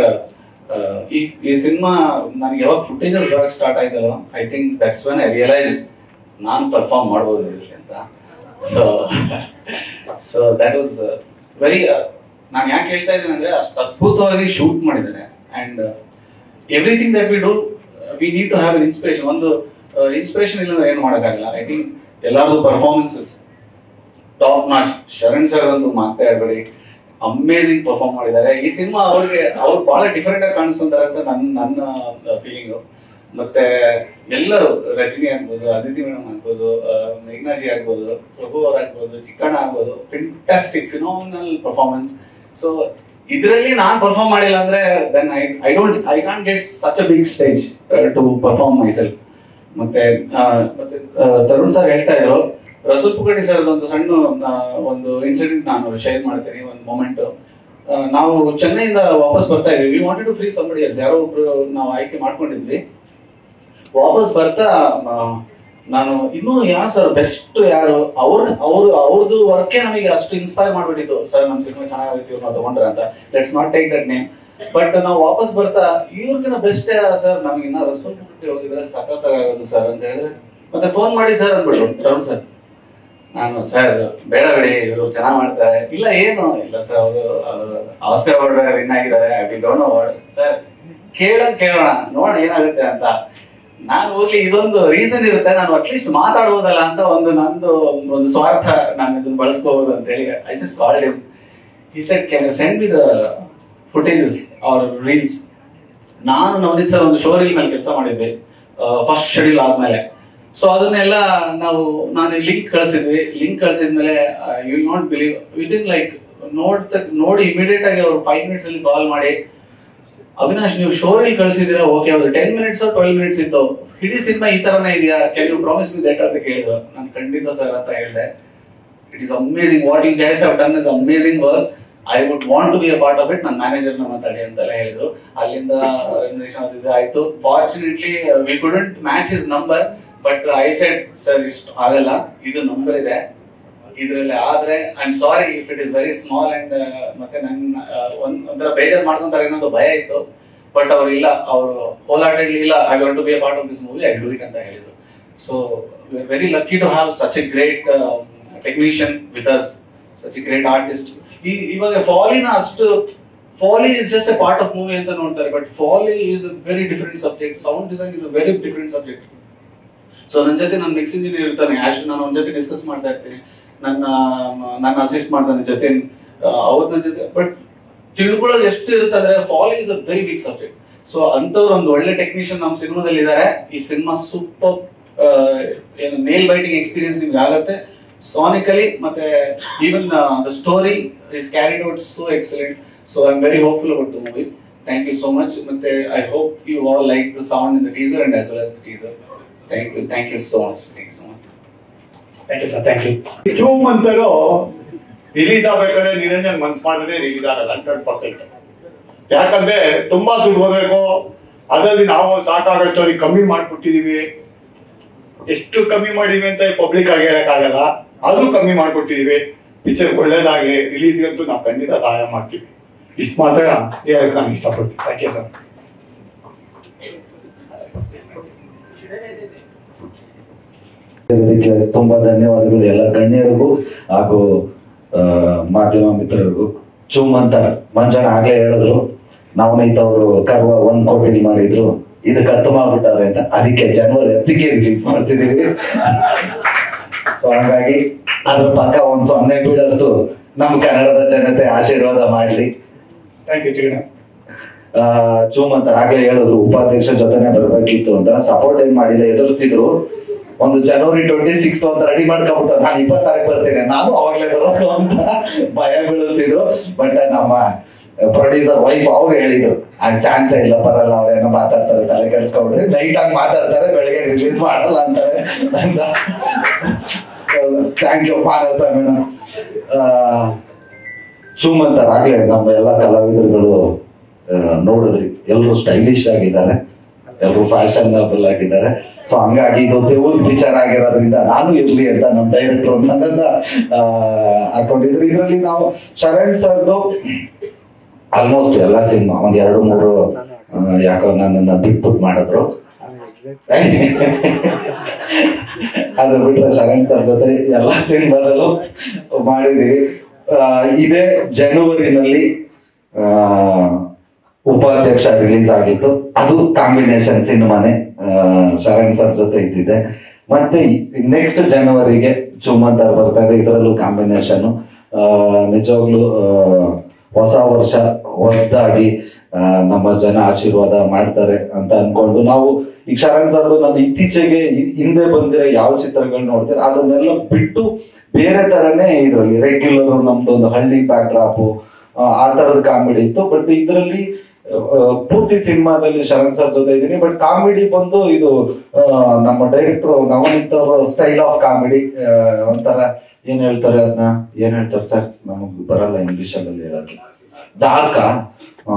ಈ ಸಿನಿಮಾ ನನಗೆ ಯಾವಾಗ ಫುಟೇಜಸ್ ಬರೋಕ್ಕೆ ಸ್ಟಾರ್ಟ್ ಆಯ್ತಲ್ಲ, I think that's when I realise ನಾನು ಪರ್ಫಾರ್ಮ್ ಮಾಡ್ಬೋದು ಇದರಲ್ಲಿ ಅಂತ. ಸೊ ದ್ಯಾಟ್ ವಾಸ್ ವೆರಿ ನಾನು ಯಾಕೆ ಹೇಳ್ತಾ ಇದ್ದೀನಿ ಅಂದ್ರೆ ಅಷ್ಟು ಅದ್ಭುತವಾಗಿ ಶೂಟ್ ಮಾಡಿದ್ದಾರೆ. And everything that we do we need to have an inspiration. ಒಂದು ಇನ್ಸ್ಪಿರೇಷನ್ ಇಲ್ಲ ಏನು ಮಾಡೋಕ್ಕಾಗಲ್ಲ. ಐ ಥಿಂಕ್ ಎಲ್ಲರದು performances top notch. Sharan sir ಒಂದು ಮಾತಾಡಬೇಡಿ, ಅಮೇಝಿಂಗ್ ಪರ್ಫಾರ್ಮ್ ಮಾಡಿದ್ದಾರೆ. ಈ ಸಿನಿಮಾ ಅವ್ರು ಬಹಳ ಡಿಫರೆಂಟ್ ಆಗಿ ಕಾಣಿಸ್ಕೊಂತಾರೆ ಅಂತ ನನ್ನ ಫೀಲಿಂಗು. ಮತ್ತೆ ಎಲ್ಲರೂ ರಜನಿ ಆಗ್ಬೋದು, ಅದಿತಿ ಮೇಡಮ್ ಆಗ್ಬೋದು, ಮೇಘ್ನಾಜಿ ಆಗ್ಬೋದು, ಪ್ರಭು ಅವ್ರ ಆಗ್ಬೋದು, ಚಿಕ್ಕಣ್ಣ ಆಗ್ಬೋದು, ಫೆಂಟಾಸ್ಟಿಕ್ ಫಿನಾಮಿನಲ್ ಪರ್ಫಾರ್ಮೆನ್ಸ್. ಸೊ ಇದರಲ್ಲಿ ನಾನು ಪರ್ಫಾರ್ಮ್ ಮಾಡಿಲ್ಲ ಅಂದ್ರೆ then I can't get such a big stage to perform myself. ಮತ್ತೆ ತರುಣ್ ಸರ್ ಹೇಳ್ತಾ ಇದ್ರು, ರಸೂಲ್ ಪುಕಟಿ ಸರ್ ಒಂದು ಸಣ್ಣ ಒಂದು ಇನ್ಸಿಡೆಂಟ್ ನಾನು ಶೇರ್ ಮಾಡ್ತೀನಿ. ಒಂದು ಮೊಮೆಂಟ್, ನಾವು ಚೆನ್ನೈಯಿಂದ ವಾಪಸ್ ಬರ್ತಾ ಇದ್ವಿ. We wanted to free somebody else, ಯಾರೋ ಒಬ್ರು ನಾವು ಆಯ್ಕೆ ಮಾಡ್ಕೊಂಡಿದ್ವಿ. ವಾಪಸ್ ಬರ್ತಾ ನಾನು ಇನ್ನೂ ಯಾರು ಸರ್ ಬೆಸ್ಟ್ ಯಾರು ಅವ್ರದ್ದು ವರ್ಕೇ ನಮಗೆ ಅಷ್ಟು ಇನ್ಸ್ಪೈರ್ ಮಾಡ್ಬಿಟ್ಟಿತ್ತು. ಸರ್ ನಮ್ಮ ಸಿನಿಮಾ ಚೆನ್ನಾಗಿತ್ತು ನಾವು ತಗೊಂಡ್ರ ಅಂತ, let's not take that name. But ನಾವು ವಾಪಸ್ ಬರ್ತಾ ಇವ್ರಿಗಿನ ಬೆಸ್ಟ್ ಸರ್, ನಮ್ಗೆ ಇನ್ನ ರಸೂಲ್ ಪುಕಟಿ ಹೋಗಿದ್ರೆ ಸಖತ್ತಾಗೋದು ಸರ್ ಅಂತ ಹೇಳಿದ್ರೆ, ಮತ್ತೆ ಫೋನ್ ಮಾಡಿ ಸರ್ ಅಂದ್ಬಿಟ್ಟು ತರುಣ್ ಸರ್. ನಾನು ಸರ್ ಬೇಡ ಬಿಡಿ ಇವ್ರು ಚೆನ್ನಾಗಿ ಮಾಡ್ತಾರೆ. ಇಲ್ಲ ಏನು ಇಲ್ಲ ಸರ್, ಅವರು ಆಸ್ಕರ್ ಅವಾರ್ಡ್ ವಿನ್ ಆಗಿದ್ದಾರೆ, I don't know award sir, ಕೇಳೋಣ ನೋಡೋಣ ಏನಾಗುತ್ತೆ ಅಂತ. ನಾನು ಹೋಗ್ಲಿ ಇದೊಂದು ರೀಸನ್ ಇರುತ್ತೆ, ನಾನು ಅಟ್ಲೀಸ್ಟ್ ಮಾತಾಡ್ಬೋದಲ್ಲ ಅಂತ ಒಂದು ಸ್ವಾರ್ಥ ನಾನು ಇದನ್ನ ಬಳಸ್ಕೋಬಹುದು ಅಂತ ಹೇಳಿ I just called him. He said can you send me the footages or reels. ನಾನು ನವನೀತ್ ಸರ್ ಒಂದು ಶೋ ರೀಲ್ ಮೇಲೆ ಕೆಲಸ ಮಾಡಿದ್ವಿ ಫಸ್ಟ್ ಶೆಡ್ಯೂಲ್ ಆದ್ಮೇಲೆ. ಸೊ ಅದನ್ನೆಲ್ಲ ನಾನು ಲಿಂಕ್ ಕಳಿಸಿದ್ಮೇಲೆ you will not believe, within like ನೋಡಿ ಇಮಿಡಿಯೇಟ್ ಆಗಿ ಅವ್ರು 5 minutes ಅಲ್ಲಿ ಕಾಲ್ ಮಾಡಿ, ಅವಿನಾಶ್ ನೀವು ಶೋರಲ್ಲಿ ಕಳಿಸಿದೀರಾ, ಓಕೆ ಅದು 10 minutes 12 minutes ಇತ್ತು, ಇಡೀ ಸಿನಿಮಾ ಈ ತರನೇ ಇದೆಯಾ, can you promise me that ಅಂತ ಕೇಳಿದ್ರು. ನಾನು ಖಂಡಿತ ಸರ್ ಅಂತ ಹೇಳಿದೆ. It is amazing what you guys have done is amazing work, I would want to be a part of it. ನನ್ನ ಮ್ಯಾನೇಜರ್ನ ಮಾತಾಡಿ ಅಂತೆಲ್ಲ ಹೇಳಿದ್ರು. ಅಲ್ಲಿಂದ ಆಯ್ತು. Fortunately we couldn't match his number, but I said sir ಇಷ್ಟು ಆಗಲ್ಲ, ಇದು ನಂಬರ್ ಇದೆ, ಇದ್ರಲ್ಲಿ ಆದ್ರೆ I am sorry if it is very small. And ಮತ್ತೆ ನನ್ನ ಒಂಥರ ಬೇಜಾರು ಮಾಡ್ಕೊಂತಾರೆ ಅನ್ನೋದು ಭಯ ಇತ್ತು. ಬಟ್ ಅವ್ರು ಇಲ್ಲ, ಅವರು ಹೋಲ್ ಹಾರ್ಟೆಡ್ಲಿ ಇಲ್ಲ, I want to be a part of this movie, I do it ಅಂತ ಹೇಳಿದ್ರು. So we are very lucky to have such a great technician with us, such a great artist. ಇವಾಗ ಫಾಲಿನ ಅಷ್ಟು foley is just a part of movie ಅಂತ ನೋಡ್ತಾರೆ, but foley is a very different subject. Sound design is a very different subject. So ನನ್ನ ಜೊತೆ ನನ್ನ mix engineer ಇರ್ತಾನೆ, ನಾನು ಅವ್ನ ಜೊತೆ ಡಿಸ್ಕಸ್ ಮಾಡ್ತಾ ಇರ್ತೀನಿ, ನನ್ನ ಅಸಿಸ್ಟ್ ಮಾಡ್ತಾನೆ ಜೊತೆ ಅವ್ರನ್ನ ಜೊತೆ. ಬಟ್ ತಿಳ್ಕೊಳ್ಳೋದು ಎಷ್ಟು ಇರುತ್ತೆ ಅಂದ್ರೆ Foley is a very big subject. So ಅಂತವ್ರು ಒಂದು ಒಳ್ಳೆ ಟೆಕ್ನಿಷಿಯನ್ ನಮ್ಮ ಸಿನಿಮಾದಲ್ಲಿ ಇದ್ದಾರೆ. ಈ ಸಿನಿಮಾ ಸೂಪರ್ ಏನು ನೇಲ್ ಬೈಟಿಂಗ್ ಎಕ್ಸ್ಪೀರಿಯನ್ಸ್ ನಿಮ್ಗೆ ಆಗುತ್ತೆ ಸಾನಿಕಲಿ. ಮತ್ತೆ even the story is carried out so excellent. So I am very hopeful about the movie. Thank you so much. ಮತ್ತೆ I hope you all like the sound in the teaser and as well as the teaser. Thank you so much. Thank you so much. Thank you sir. Thank you. Choomanthar release ಆಗ್ಬೇಕಾದ್ರೆ ನಿರಂಜನ್ ಮನ್ಸ್ ಮಾಡಿದ್ರೆ release ಆಗಲ್ಲ 100%. ಯಾಕಂದ್ರೆ ತುಂಬಾ ದುಡ್ಡು ಹೋಗ್ಬೇಕು, ಅದರಲ್ಲಿ ನಾವು ಸಾಕಾಗಷ್ಟು ಕಮ್ಮಿ ಮಾಡ್ಕೊಟ್ಟಿದೀವಿ. ಎಷ್ಟು ಕಮ್ಮಿ ಮಾಡಿದೀವಿ ಅಂತ ಪಬ್ಲಿಕ್ ಆಗಿ ಹೇಳಕ್ಕಾಗಲ್ಲ, ಆದ್ರೂ ಕಮ್ಮಿ ಮಾಡ್ಕೊಟ್ಟಿದೀವಿ. ಪಿಕ್ಚರ್ ಒಳ್ಳೇದಾಗ್ಲಿ, ರಿಲೀಸ್ಗಂತೂ ನಾವು ಖಂಡಿತ ಸಹಾಯ ಮಾಡ್ತೀವಿ. ಇಷ್ಟು ಮಾತ್ರ ಹೇಳಕ್ ನಾನು ಇಷ್ಟಪಡ್ತೀನಿ. Thank you sir. ಇದಕ್ಕೆ ತುಂಬಾ ಧನ್ಯವಾದಗಳು ಎಲ್ಲ ಗಣ್ಯರಿಗೂ ಹಾಗೂ ಮಾಧ್ಯಮ ಮಿತ್ರರಿಗೂ. ಚುಮ್ಮಂತ ಮಂಜಣ್ಣ ಆಗ್ಲೇ ಹೇಳಿದ್ರು, ನವನೀತ್ ಅವರು ಕರ್ವ 1 ಕೋಟಿ ಮಾಡಿದ್ರು, ಇದಕ್ಕೆ 10 ಮಾಡ್ಬಿಟ್ಟಾರೆ ಅಂತ. ಅದಕ್ಕೆ ಜನವರಿ 10ಕ್ಕೆ ರಿಲೀಸ್ ಮಾಡ್ತಿದೀವಿ. ಸೊ ಹಾಗಾಗಿ ಅದ್ರ ಪಕ್ಕ 0 ಬೀಳಷ್ಟು ನಮ್ಮ ಕನ್ನಡದ ಜನತೆ ಆಶೀರ್ವಾದ ಮಾಡ್ಲಿ. Thank you ಚಿಗಣ. ಚುಮ್ಮಂತ ಆಗ್ಲೇ ಹೇಳಿದ್ರು ಉಪಾಧ್ಯಕ್ಷ ಜೊತೆನೆ ಬರ್ಬೇಕಿತ್ತು ಅಂತ. ಸಪೋರ್ಟ್ ಏನ್ ಮಾಡಿಲ್ಲ, ಎದುರಿಸ್ತಿದ್ರು. ಒಂದು ಜನವರಿ 26 ಅಂತ ರೆಡಿ ಮಾಡ್ಕೊಂಡ್ಬಿಟ್ಟು ನಾನು 26 ಬರ್ತೀನಿ, ನಾನು ಅವಾಗಲೇ ಬರೋದು ಅಂತ ಭಯ ಬೀಳಿಸ್ತಿದ್ರು. ಬಟ್ ನಮ್ಮ ಪ್ರೊಡ್ಯೂಸರ್ ವೈಫ್ ಅವ್ರು ಹೇಳಿದ್ರು ಚಾನ್ಸೇ ಇಲ್ಲ, ಬರಲ್ಲ, ಅವ್ರೇನೋ ಮಾತಾಡ್ತಾರೆ, ತಲೆ ಕೆಡ್ಸ್ಕೊಂಡ್ರೆ ನೈಟ್ ಆಗಿ ಮಾತಾಡ್ತಾರೆ, ಬೆಳಗ್ಗೆ ರಿಲೀಸ್ ಮಾಡಲ್ಲ ಅಂತಾರೆ ಅಂತ. Thank you Manasa madam. ಚುಮ್ಮಂತಾರೆ ಆಗ್ಲೇ ನಮ್ಮ ಎಲ್ಲ ಕಲಾವಿದರುಗಳು ನೋಡಿದ್ರಿ, ಎಲ್ಲರೂ ಸ್ಟೈಲಿಶ್ ಆಗಿದ್ದಾರೆ, ಎಲ್ಲರೂ ಫ್ಯಾಷನಬಲ್ ಆಗಿದ್ದಾರೆ. ಸೊ ಹಂಗಾಗಿ ಇದು ದೇವ್ರ ಪಿಕ್ಚರ್ ಆಗಿರೋದ್ರಿಂದ ನಾನು ಇರ್ಲಿ ಅಂತ ನಮ್ಮ ಡೈರೆಕ್ಟರ್ ನನ್ನನ್ನ ಹಾಕೊಂಡಿದ್ರು. ಇದರಲ್ಲಿ ನಾವು ಶರಣ್ ಸರ್ದು ಆಲ್ಮೋಸ್ಟ್ ಎಲ್ಲ ಸಿನಿಮಾ 1-2-3 ಯಾಕೋ ನನ್ನನ್ನ ಬಿಟ್ಬಿಟ್ಟು ಮಾಡಿದ್ರು. ಅದು ಬಿಟ್ರೆ ಶರಣ್ ಸರ್ ಜೊತೆ ಎಲ್ಲ ಸಿನಿಮಾದಲ್ಲೂ ಮಾಡಿದೀವಿ. ಇದೇ ಜನವರಿನಲ್ಲಿ ಉಪಾಧ್ಯಕ್ಷ ರಿಲೀಸ್ ಆಗಿತ್ತು, ಅದು ಕಾಂಬಿನೇಷನ್ ಸಿನಿಮಾನೇ, ಶರಣ್ ಸರ್ ಜೊತೆ ಇದ್ದಿದೆ. ಮತ್ತೆ ನೆಕ್ಸ್ಟ್ ಜನವರಿಗೆ ಚುಮ್ಮಂತರ್ ಬರ್ತಾ ಇದೆ, ಇದರಲ್ಲೂ ಕಾಂಬಿನೇಷನ್. ನಿಜವಾಗ್ಲೂ ಹೊಸ ವರ್ಷ ಹೊಸದಾಗಿ ನಮ್ಮ ಜನ ಆಶೀರ್ವಾದ ಮಾಡ್ತಾರೆ ಅಂತ ಅನ್ಕೊಂಡು ನಾವು ಈಗ ಶರಣ್ ಸರ್ದು ನಾನು ಇತ್ತೀಚೆಗೆ ಹಿಂದೆ ಬಂದಿರೋ ಯಾವ ಚಿತ್ರಗಳು ನೋಡ್ತಾರೆ ಅದನ್ನೆಲ್ಲ ಬಿಟ್ಟು ಬೇರೆ ತರನೇ ಇದ್ರಲ್ಲಿ ರೆಗ್ಯುಲರ್ ನಮ್ದೊಂದು ಹಳ್ಳಿ ಬ್ಯಾಕ್ ಡ್ರಾಪ್ ಆ ತರದ ಕಾಮಿಡಿ ಇತ್ತು. ಬಟ್ ಇದರಲ್ಲಿ ಪೂರ್ತಿ ಸಿನಿಮಾದಲ್ಲಿ ಶರಣ್ ಸರ್ ಜೊತೆ ಇದೀನಿ. ಬಟ್ ಕಾಮಿಡಿ ಬಂದು ಇದು ನಮ್ಮ ಡೈರೆಕ್ಟರ್ ನವನೀತ್ ಅವರ ಸ್ಟೈಲ್ ಆಫ್ ಕಾಮಿಡಿ. ಒಂಥರ ಏನ್ ಹೇಳ್ತಾರೆ ಅದನ್ನ ಏನ್ ಹೇಳ್ತಾರೆ ಸರ್, ನಮಗ್ ಬರಲ್ಲ ಇಂಗ್ಲಿಷ್ ಅಲ್ಲಿ ಹೇಳಕ್ಕೆ. ಡಾರ್ಕಾ,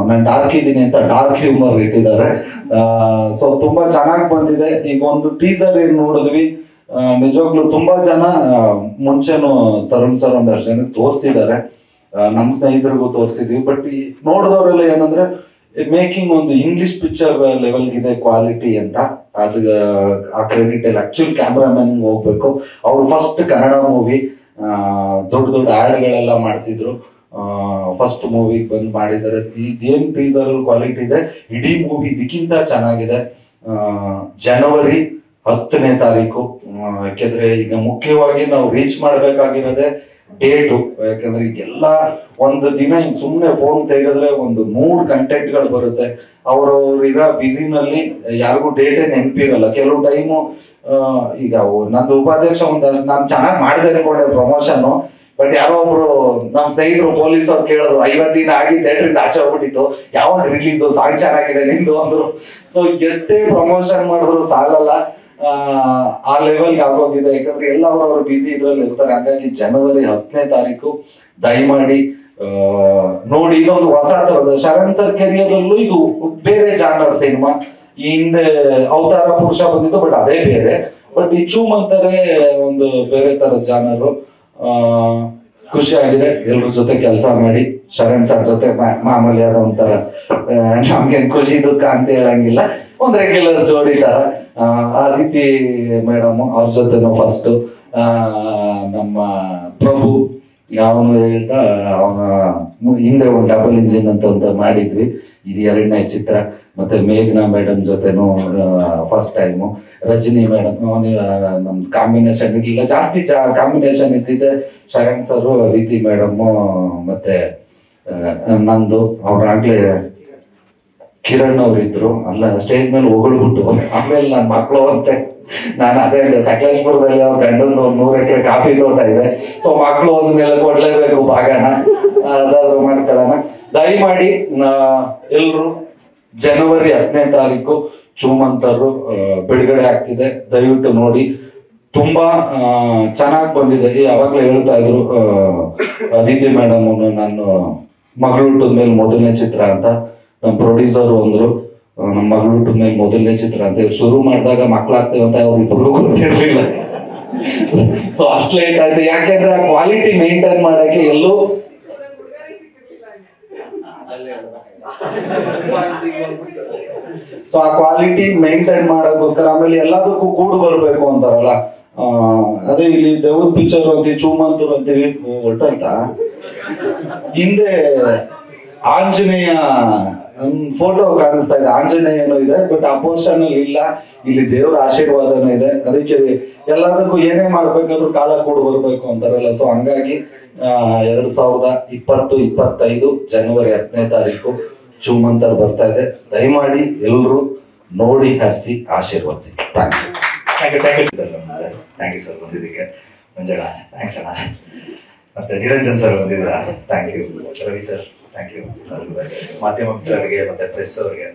ನಾನು ಡಾರ್ಕ್ ಇದ್ದೀನಿ ಅಂತ ಡಾರ್ಕ್ ಹ್ಯೂಮರ್ ಇಟ್ಟಿದ್ದಾರೆ. ಸೊ ತುಂಬಾ ಚೆನ್ನಾಗಿ ಬಂದಿದೆ. ಈಗ ಒಂದು ಟೀಸರ್ ಏನ್ ನೋಡಿದ್ವಿ, ನಿಜವಾಗ್ಲೂ ತುಂಬಾ ಜನ ಮುಂಚೆನು ತರುಣ್ ಸರ್ ಒಂದಷ್ಟು ಜನ ತೋರಿಸಿದ್ದಾರೆ, ನಮ್ಮ ಸ್ನೇಹಿತರಿಗೂ ತೋರಿಸಿದ್ವಿ. ಬಟ್ ನೋಡಿದವರೆಲ್ಲ ಏನಂದ್ರೆ ಮೇಕಿಂಗ್ ಒಂದು ಇಂಗ್ಲಿಷ್ ಪಿಕ್ಚರ್ ಲೆವೆಲ್ಗಿದೆ ಕ್ವಾಲಿಟಿ ಅಂತ. ಅದು ಆ ಕ್ರೆಡಿಟ್ ಎಲ್ಲ ಆಕ್ಚುಲಿ ಕ್ಯಾಮ್ರಾಮನ್ ಹೋಗ್ಬೇಕು. ಅವ್ರು ಫಸ್ಟ್ ಕನ್ನಡ ಮೂವಿ ದೊಡ್ಡ ದೊಡ್ಡ ಆಡ್ಗಳೆಲ್ಲ ಮಾಡ್ತಿದ್ರು, ಫಸ್ಟ್ ಮೂವಿ ಬಂದ್ ಮಾಡಿದ್ದಾರೆ. ಇದೇನ್ ಟೀಸರ್ ಕ್ವಾಲಿಟಿ ಇದೆ, ಇಡೀ ಮೂವಿ ಇದಕ್ಕಿಂತ ಚೆನ್ನಾಗಿದೆ. ಜನವರಿ 10ನೇ ತಾರೀಕು, ಯಾಕೆಂದ್ರೆ ಈಗ ಮುಖ್ಯವಾಗಿ ನಾವು ರೀಚ್ ಮಾಡ್ಬೇಕಾಗಿರೋದೆ ಡೇಟು. ಯಾಕಂದ್ರೆ ಈಗೆಲ್ಲ ಒಂದು ದಿನ ಹಿಂಗ್ ಸುಮ್ನೆ ಫೋನ್ ತೆಗೆದ್ರೆ ಒಂದು 3 ಕಂಟೆಂಟ್ಗಳು ಬರುತ್ತೆ. ಇರೋ ಬಿಸಿನಲ್ಲಿ ಯಾರಿಗೂ ಡೇಟೇ ನೆನಪಿರಲ್ಲ. ಕೆಲವು ಟೈಮು ಈಗ ನಂದು ಉಪಾಧ್ಯಕ್ಷ ನಾನು ಚೆನ್ನಾಗಿ ಮಾಡಿದೆ ಅನ್ಕೊಂಡೆ ಪ್ರಮೋಷನ್. ಬಟ್ ಯಾರೋ ಒಬ್ರು ನಮ್ ಸ್ನೇಹಿತರು ಪೊಲೀಸ್ ಅವ್ರು ಕೇಳಿದ್ರು, 50 ದಿನ ಆಗಿ ಥಿಯೇಟ್ರಿಂದ ಆಚೆ ಹೋಗ್ಬಿಟ್ಟಿತ್ತು, ಯಾವಾಗ ರಿಲೀಸ್, ಸಾಂಗ್ ಚೆನ್ನಾಗಿದೆ ನಿಂದು ಅಂದ್ರು. ಸೊ ಎಷ್ಟೇ ಪ್ರಮೋಷನ್ ಮಾಡಿದ್ರು ಸಾಲಲ್ಲ, ಆ ಲೆವೆಲ್ಗೆ ಆಗೋಗಿದೆ. ಯಾಕಂದ್ರೆ ಎಲ್ಲ ಅವ್ರವ್ರು ಬಿಸಿ ಇದ್ರಲ್ಲಿ ಇರ್ತಾರೆ. ಹಾಗಾಗಿ ಜನವರಿ 10ನೇ ತಾರೀಕು ದಯಮಾಡಿ ನೋಡಿ. ಇದೊಂದು ಹೊಸ ತರದ ಶರಣ್ ಸರ್ ಕೆರಿಯರ್ ಅಲ್ಲೂ ಇದು ಬೇರೆ ಜಾನರ್ ಸಿನಿಮಾ. ಈ ಹಿಂದೆ ಅವತಾರ ಪುರುಷ ಬಂದಿತ್ತು, ಬಟ್ ಅದೇ ಬೇರೆ. ಬಟ್ ಈ ಚುಮ್ಮಂತರೇ ಒಂದು ಬೇರೆ ತರದ ಜಾನರು. ಖುಷಿ ಆಗಿದೆ ಎಲ್ರ ಜೊತೆ ಕೆಲಸ ಮಾಡಿ. ಶರಣ್ ಸರ್ ಜೊತೆ ಮಾಮೂಲಿ ಯಾರೋ ಒಂಥರ ನಮ್ಗೆ ಖುಷಿ ದುಃಖ ಅಂತ ಹೇಳಂಗಿಲ್ಲ, ಒಂದ್ ರೆಗ್ಯುಲರ್ ಜೋಡಿ ತರ. ಅದಿತಿ ಮೇಡಮ್ ಅವ್ರ ಜೊತೆನೂ ಫಸ್ಟ್ ನಮ್ಮ ಪ್ರಭು ಅವನು ಹೇಳ್ತಾ ಅವನ ಹಿಂದೆ ಒಂದು ಡಬಲ್ ಇಂಜಿನ್ ಅಂತ ಒಂದು ಮಾಡಿದ್ವಿ, ಇದು 2ನೇ ಚಿತ್ರ. ಮತ್ತೆ ಮೇಘನಾ ಮೇಡಮ್ ಜೊತೆನೂ ಫಸ್ಟ್ ಟೈಮು. ರಜನಿ ಮೇಡಮ್ ನಮ್ ಕಾಂಬಿನೇಷನ್ ಇರ್ಲಿಲ್ಲ, ಜಾಸ್ತಿ ಕಾಂಬಿನೇಷನ್ ಇದ್ದಿದೆ ಶರಣ್ ಸರ್, ಅದಿತಿ ಮೇಡಮ್ ಮತ್ತೆ ನಂದು. ಅವ್ರಾಗ್ಲೇ ಕಿರಣ್ ಅವ್ರು ಇದ್ರು, ಅಲ್ಲ ಸ್ಟೇಜ್ ಮೇಲೆ ಹೊಗಳ್ಬಿಟ್ಟು ಆಮೇಲೆ ನನ್ನ ಮಕ್ಕಳು ಅಂತೆ. ನಾನು ಅದೇ ಸಕಲೇಶ್ಪುರದಲ್ಲಿ ಅವ್ರ ಗಂಡಂದು 100 ಎಕರೆ ಕಾಫಿ ತೋಟ ಇದೆ. ಸೊ ಮಕ್ಕಳು ಒಂದ್ ಮೇಲೆ ಕೊಡ್ಲೇಬೇಕು ಭಾಗನ, ಅದಾದ್ರು ಮಾಡ್ಕೊಳ್ಳೋಣ. ದಯಮಾಡಿ ಎಲ್ರು ಜನವರಿ 10ನೇ ತಾರೀಕು ಚುಮ್ಮಂತರು ಬಿಡುಗಡೆ ಆಗ್ತಿದೆ, ದಯವಿಟ್ಟು ನೋಡಿ. ತುಂಬಾ ಚೆನ್ನಾಗಿ ಬಂದಿದೆ. ಯಾವಾಗ್ಲೂ ಹೇಳ್ತಾ ಇದ್ರು ಅದಿತಿ ಮೇಡಮ್, ನಾನು ಮಗಳು ಹುಟ್ಟಿದ ಮೇಲೆ 1ನೇ ಚಿತ್ರ ಅಂತ ನಮ್ಮ ಪ್ರೊಡ್ಯೂಸರ್ ಅಂದ್ರು, ನಮ್ಮ ಮಗಳು ಹುಟ್ಟಿದ ಮೇಲೆ 1ನೇ ಚಿತ್ರ ಅಂತ. ಶುರು ಮಾಡಿದಾಗ ಮಕ್ಕಳಾಗ್ತೇವೆ ಅಂತ ಅವ್ರಿಬ್ರು ಗೊತ್ತಿರ್ಲಿಲ್ಲ. ಸೊ ಅಷ್ಟು ಲೇಟ್ ಆಯ್ತು, ಯಾಕೆಂದ್ರೆ ಆ ಕ್ವಾಲಿಟಿ ಮೇಂಟೈನ್ ಮಾಡಕ್ಕೆ ಎಲ್ಲೂ ಸೊ ಆ ಕ್ವಾಲಿಟಿ ಮೇಂಟೈನ್ ಮಾಡೋಕ್ಕೋಸ್ಕರ ಆಮೇಲೆ ಎಲ್ಲದಕ್ಕೂ ಕೂಡು ಬರ್ಬೇಕು ಅಂತಾರಲ್ಲ, ಅದೇ ಇಲ್ಲಿ ದೇವದ ಪಿಕ್ಚರ್ ಅಂತೀವಿ, ಚೂಮಂತರು ಅಂತೀವಿ, ಹೊರಟೋಯ್ತಾ. ಹಿಂದೆ ಆಂಜನೇಯ ಫೋಟೋ ಕಾಣಿಸ್ತಾ ಇದೆ, ಆಂಜನೇಯನೂ ಇದೆ, ಬಟ್ ಆ ಪೋಸ್ಟರ್ ನಲ್ಲಿ ಇಲ್ಲ. ಇಲ್ಲಿ ದೇವರ ಆಶೀರ್ವಾದನೂ ಇದೆ. ಅದಕ್ಕೆ ಎಲ್ಲದಕ್ಕೂ ಏನೇ ಮಾಡ್ಬೇಕಾದ್ರೂ ಕಾಲ ಕೂಡ ಬರ್ಬೇಕು ಅಂತಾರಲ್ಲ. ಸೊ ಹಂಗಾಗಿ 2025 ಜನವರಿ 10ನೇ ತಾರೀಕು ಚೂಮಂತರ್ ಬರ್ತಾ ಇದೆ. ದಯಮಾಡಿ ಎಲ್ಲರೂ ನೋಡಿ, ಹರಿಸಿ, ಆಶೀರ್ವದಿಸಿ. ಥ್ಯಾಂಕ್ ಯು ಸರ್ ಬಂದಿದ್ದಕ್ಕೆ. ಮಂಜಣ್ಣ ಥ್ಯಾಂಕ್ಸ್ ಅಣ್ಣ. ಮತ್ತೆ ನಿರಂಜನ್ ಸರ್ ಬಂದಿದ್ದೀರಾ, thank you. Ravi sir thank you. ಮಾಧ್ಯಮ ಮಿತ್ರರಿಗೆ ಮತ್ತೆ ಪ್ರೆಸ್ ಅವರಿಗೆ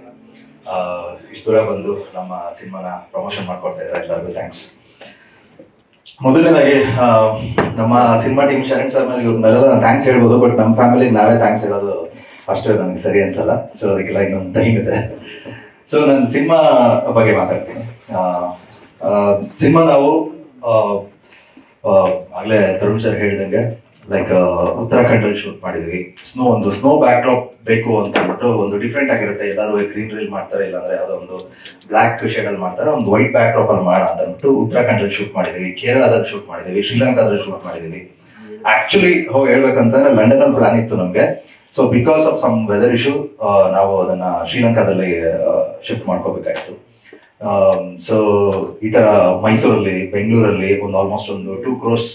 ಇಷ್ಟು ದೂರ ಬಂದು ನಮ್ಮ ಸಿನಿಮಾನ ಪ್ರಮೋಷನ್ ಮಾಡ್ಕೊಡ್ತಾ ಇದ್ದಾರೆ, ಎಲ್ಲರಿಗೂ ಥ್ಯಾಂಕ್ಸ್. ಮೊದಲನೇದಾಗಿ ನಮ್ಮ ಸಿನಿಮಾ ಟೀಮ್ ಶರಣ್ ಸರ್ ಮೇಲೆ ಇವ್ರ ಮೇಲೆಲ್ಲ ನಾನು ಥ್ಯಾಂಕ್ಸ್ ಹೇಳ್ಬೋದು, ಬಟ್ ನಮ್ಮ ಫ್ಯಾಮಿಲಿಗೆ ನಾವೇ ಥ್ಯಾಂಕ್ಸ್ ಹೇಳೋದು ಅಷ್ಟೇ ನನಗೆ ಸರಿ ಅನ್ಸಲ್ಲ. ಸೊ ಅದಕ್ಕೆಲ್ಲ ಇನ್ನೊಂದು ಟೈಮ್ ಇದೆ. ಸೊ ನಾನು ಸಿನಿಮಾ ಬಗ್ಗೆ ಮಾತಾಡ್ತೀನಿ. ಸಿನಿಮಾ ನಾವು ಆಗಲೇ ತರುಣ್ ಸರ್ ಹೇಳಿದಂಗೆ ಲೈಕ್ ಉತ್ತರಾಖಂಡಲ್ಲಿ ಶೂಟ್ ಮಾಡಿದ್ವಿ. ಒಂದು ಸ್ನೋ ಬ್ಯಾಕ್ ಡ್ರಾಪ್ ಬೇಕು ಅಂತ ಅಂದ್ಬಿಟ್ಟು ಒಂದು ಡಿಫ್ರೆಂಟ್ ಆಗಿರುತ್ತೆ. ಎಲ್ಲರೂ ಗ್ರೀನ್ ರೀಲ್ ಮಾಡ್ತಾರೆ, ಇಲ್ಲಾಂದ್ರೆ ಯಾವುದೋ ಒಂದು ಬ್ಲ್ಯಾಕ್ ಶೇಡ್ ಅಲ್ಲಿ ಮಾಡ್ತಾರೆ, ಒಂದು ವೈಟ್ ಬ್ಯಾಕ್ ಡ್ರಾಪ್ ಅಲ್ಲಿ ಮಾಡೋಣ ಅಂತ ಅಂದ್ಬಿಟ್ಟು ಉತ್ತರಾಖಂಡಲ್ಲಿ ಶೂಟ್ ಮಾಡಿದ್ವಿ, ಕೇರಳದಲ್ಲಿ ಶೂಟ್ ಮಾಡಿದ್ವಿ, ಶ್ರೀಲಂಕಾದಲ್ಲಿ ಶೂಟ್ ಮಾಡಿದ್ವಿ. ಆಕ್ಚುಲಿ ಹೇಳ್ಬೇಕಂತಂದ್ರೆ ಲಂಡನ್ ಅಲ್ಲಿ ಪ್ಲಾನ್ ಇತ್ತು ನಮ್ಗೆ. So because of some weather issue ನಾವು ಅದನ್ನ ಶ್ರೀಲಂಕಾದಲ್ಲಿ ಶಿಫ್ಟ್ ಮಾಡ್ಕೋಬೇಕಾಯ್ತು. ಸೊ ಈ ತರ ಮೈಸೂರಲ್ಲಿ, ಬೆಂಗಳೂರಲ್ಲಿ ಒಂದು ಆಲ್ಮೋಸ್ಟ್ ಒಂದು 2 crores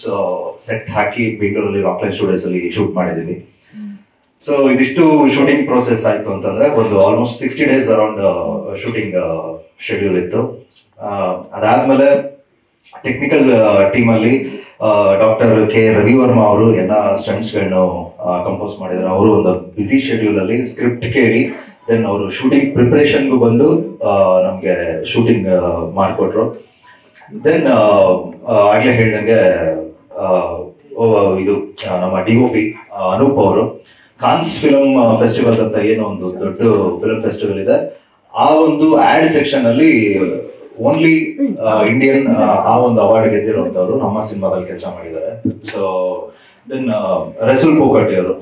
ಸೆಟ್ ಹಾಕಿ ಬೆಂಗಳೂರಲ್ಲಿ ರಾಕ್ಲೈನ್ ಸ್ಟುಡಿಯೋಸ್ ಅಲ್ಲಿ ಶೂಟ್ ಮಾಡಿದೀವಿ. ಸೊ ಇದಿಷ್ಟು ಶೂಟಿಂಗ್ ಪ್ರೋಸೆಸ್ ಆಯ್ತು ಅಂತಂದ್ರೆ ಒಂದು almost 60 days around shooting schedule ಇತ್ತು. ಅದಾದ್ಮೇಲೆ ಟೆಕ್ನಿಕಲ್ ಟೀಮ್ ಅಲ್ಲಿ ಡಾಕ್ಟರ್ ಕೆ ರವಿವರ್ಮ ಅವರು ಎಲ್ಲ ಸ್ಟಂಟ್ಸ್ ಗಳನ್ನು ಕಂಪೋಸ್ ಮಾಡಿದ್ರು. ಅವರು ಒಂದು ಬ್ಯುಸಿ ಶೆಡ್ಯೂಲ್ ಅಲ್ಲಿ ಸ್ಕ್ರಿಪ್ಟ್ ಕೇಳಿ ದೆನ್ ಅವರು ಶೂಟಿಂಗ್ ಪ್ರಿಪರೇಷನ್ಗೂ ಬಂದು ನಮ್ಗೆ ಶೂಟಿಂಗ್ ಮಾಡಿಕೊಟ್ರು. ದೆನ್ ಆಗ್ಲೇ ಹೇಳ್ದಂಗೆ ಇದು ನಮ್ಮ DOP ಅನೂಪ್ ಅವರು ಕಾನ್ಸ್ ಫಿಲಮ್ ಫೆಸ್ಟಿವಲ್ ಅಂತ ಏನೋ ಒಂದು ದೊಡ್ಡ ಫಿಲಮ್ ಫೆಸ್ಟಿವಲ್ ಇದೆ, ಆ ಒಂದು ಆಡ್ ಸೆಕ್ಷನ್ ಅಲ್ಲಿ ಓನ್ಲಿ ಇಂಡಿಯನ್ ಆ ಒಂದು ಅವಾರ್ಡ್ ಗೆದ್ದಿರುವಂತವ್ರು ನಮ್ಮ ಸಿನಿಮಾದಲ್ಲಿ ಕೆಲಸ ಮಾಡಿದ್ದಾರೆ. ಸೊ ದೆನ್ ರಸೂಲ್ ಪೋಕಟಿ ಅವರು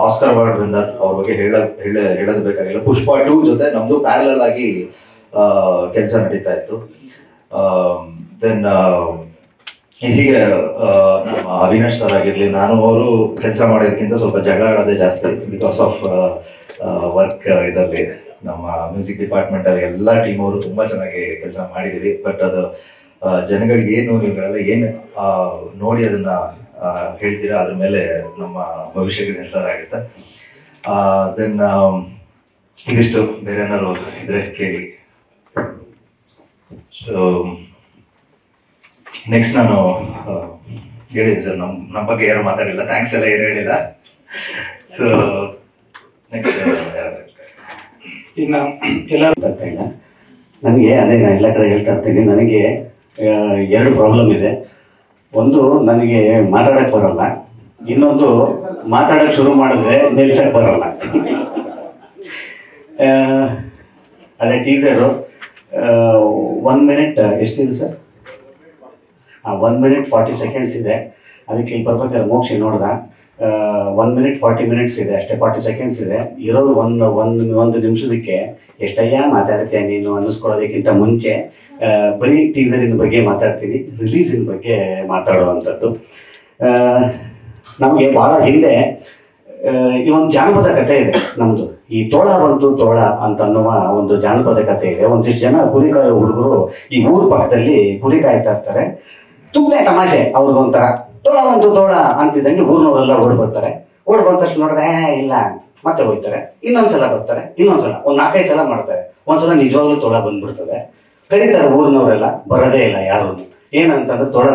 ಆಸ್ಕರ್ ಅವಾರ್ಡ್ ವಿನ್ನರ್, ಅವ್ರ ಬಗ್ಗೆ ಹೇಳೋದು ಬೇಕಾಗಿಲ್ಲ. ಪುಷ್ಪ 2 ಜೊತೆ ನಮ್ದು ಪ್ಯಾರಲಲ್ ಆಗಿ ಕೆಲಸ ನಡೀತಾ ಇತ್ತು. ದೆನ್ ಹೀಗೆ ನಮ್ಮ ಅವಿನಾಶ್ ಸರ್ ಆಗಿರ್ಲಿ, ನಾನು ಅವರು ಕೆಲಸ ಮಾಡೋದಕ್ಕಿಂತ ಸ್ವಲ್ಪ ಜಗಳ ಆಡೋದೇ ಜಾಸ್ತಿ ಬಿಕಾಸ್ ಆಫ್ ವರ್ಕ್. ಇದರಲ್ಲಿ ನಮ್ಮ ಮ್ಯೂಸಿಕ್ ಡಿಪಾರ್ಟ್ಮೆಂಟ್ ಅಲ್ಲಿ ಎಲ್ಲ ಟೀಮ್ ಅವರು ತುಂಬಾ ಚೆನ್ನಾಗಿ ಕೆಲಸ ಮಾಡಿದೀವಿ. ಬಟ್ ಅದು ಜನಗಳಿಗೆ ನೀವುಗಳೆಲ್ಲ ಏನು ನೋಡಿ ಅದನ್ನ ಹೇಳ್ತೀರಾ, ಅದ್ರ ಮೇಲೆ ನಮ್ಮ ಭವಿಷ್ಯಕ್ಕೆ ನಿರ್ಧಾರ ಆಗುತ್ತೆ. ದೆನ್ ಇದಿಷ್ಟು ಬೇರೆ ಏನಾದ್ರು ಇದ್ರೆ ಕೇಳಿ. ಸೊ ನೆಕ್ಸ್ಟ್ ನಾನು ಹೇಳಿದ್ದೆ ಸರ್, ನಮ್ಮ ಬಗ್ಗೆ ಯಾರು ಮಾತಾಡಿಲ್ಲ, ಥ್ಯಾಂಕ್ಸ್ ಎಲ್ಲ ಏನು ಹೇಳಿಲ್ಲ. ಸೊ ನೆಕ್ಸ್ಟ್ ಇನ್ನು ಎಲ್ಲ ಇಲ್ಲ. ನನಗೆ ಅದೇ ನಾನು ಎಲ್ಲ ಕಡೆ ಹೇಳ್ತಾ ಇರ್ತೀನಿ, ನನಗೆ 2 ಪ್ರಾಬ್ಲಮ್ ಇದೆ. ಒಂದು, ನನಗೆ ಮಾತಾಡಕ್ ಬರಲ್ಲ. ಇನ್ನೊಂದು, ಮಾತಾಡಕ್ ಶುರು ಮಾಡಿದ್ರೆ ನಿಲ್ಸಕ್ ಬರಲ್ಲ. ಅದೇ ಟೀಸರು 1 minute ಎಷ್ಟಿದೆ ಸರ್? 1 minute 40 seconds ಇದೆ. ಅದಕ್ಕೆ ಇಲ್ಲಿ ಬರ್ಬೇಕಾದ್ರೆ ಮೋಕ್ಷಿ ನೋಡ್ದ 1 minute 40 minutes ಇದೆ, ಅಷ್ಟೇ 40 seconds ಇದೆ. ಇರೋದು ಒಂದು ನಿಮಿಷದಕ್ಕೆ ಎಷ್ಟಯ್ಯ ಮಾತಾಡ್ತೀಯ ನೀನು ಅನ್ನಿಸ್ಕೊಳ್ಳೋದಕ್ಕಿಂತ ಮುಂಚೆ ಬರೀ ಟೀಸರಿನ ಬಗ್ಗೆ ಮಾತಾಡ್ತೀನಿ, ರಿಲೀಸಿನ ಬಗ್ಗೆ ಮಾತಾಡುವಂಥದ್ದು. ನಮಗೆ ಭಾಳ ಹಿಂದೆ ಈ ಒಂದು ಜಾನಪದ ಕಥೆ ಇದೆ ನಮ್ಮದು. ಈ ತೋಳ ಬಂತು ತೋಳ ಅಂತ ಅನ್ನುವ ಒಂದು ಜಾನಪದ ಕಥೆ ಇದೆ. ಒಂದಿಷ್ಟು ಜನ ಕುರಿಕಾಯ ಹುಡುಗರು ಈ ಊರ ಪಕ್ಕದಲ್ಲಿ ಕುರಿ ಕಾಯ್ತಾ ಇರ್ತಾರೆ. ತುಂಬನೇ ತಮಾಷೆ ಅವ್ರಿಗೊಂಥರ. ತೋಳ ಬಂತು ತೋಳ ಅಂತಿದ್ದಂಗೆ ಊರಿನವರೆಲ್ಲ ಓಡ್ ಬರ್ತಾರೆ. ಓಡ್ ಬಂದ ತಕ್ಷಣ ನೋಡಿದ್ರೆ ಇಲ್ಲ ಮತ್ತೆ ಹೋಗ್ತಾರೆ. ಇನ್ನೊಂದ್ಸಲ ಬರ್ತಾರೆ, ಇನ್ನೊಂದ್ಸಲ ಒಂದು 4-5 ಸಲ ಮಾಡ್ತಾರೆ. ಒಂದ್ಸಲ ನಿಜವಾಗ್ಲೂ ತೋಳ ಬಂದ್ಬಿಡ್ತದೆ. ಕರೀತಾರೆ ಊರಿನವರೆಲ್ಲ, ಬರೋದೇ ಇಲ್ಲ ಯಾರು. ಏನಂತಂದ್ರೆ ತೋಳ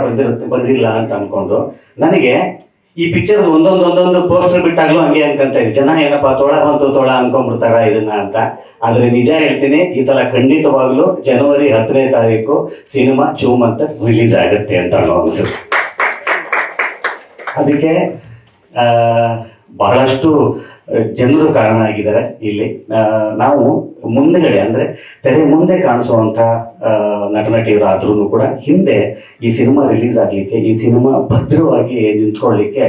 ಬಂದಿಲ್ಲ ಅಂತ ಅನ್ಕೊಂಡು. ನನಗೆ ಈ ಪಿಕ್ಚರ್ ಒಂದೊಂದು ಪೋಸ್ಟರ್ ಬಿಟ್ಟಾಗ್ಲೂ ಹಂಗೆ ಅನ್ಕೊಂತ ಇದ್ದೆ, ಜನ ಏನಪ್ಪಾ ತೋಳ ಬಂತು ತೋಳ ಅನ್ಕೊಂಡ್ಬಿಡ್ತಾರ ಇದನ್ನ ಅಂತ. ಆದ್ರೆ ನಿಜ ಹೇಳ್ತೀನಿ, ಈ ಸಲ ಖಂಡಿತವಾಗ್ಲೂ ಜನವರಿ 10ನೇ ತಾರೀಕು ಸಿನಿಮಾ ಚೂಮಂತರ್ ರಿಲೀಸ್ ಆಗುತ್ತೆ ಅಂತ ಅನ್ನೋದು. ಅದಕ್ಕೆ ಬಹಳಷ್ಟು ಜನರು ಕಾರಣ ಆಗಿದ್ದಾರೆ ಇಲ್ಲಿ. ನಾವು ಮುಂದೆಗಡೆ ಅಂದ್ರೆ ತೆರೆ ಮುಂದೆ ಕಾಣಿಸುವಂತ ನಟ ನಟಿಯರಾದ್ರೂ ಕೂಡ ಹಿಂದೆ ಈ ಸಿನಿಮಾ ರಿಲೀಸ್ ಆಗ್ಲಿಕ್ಕೆ, ಈ ಸಿನಿಮಾ ಭದ್ರವಾಗಿ ನಿಂತ್ಕೊಳ್ಳಿಕ್ಕೆ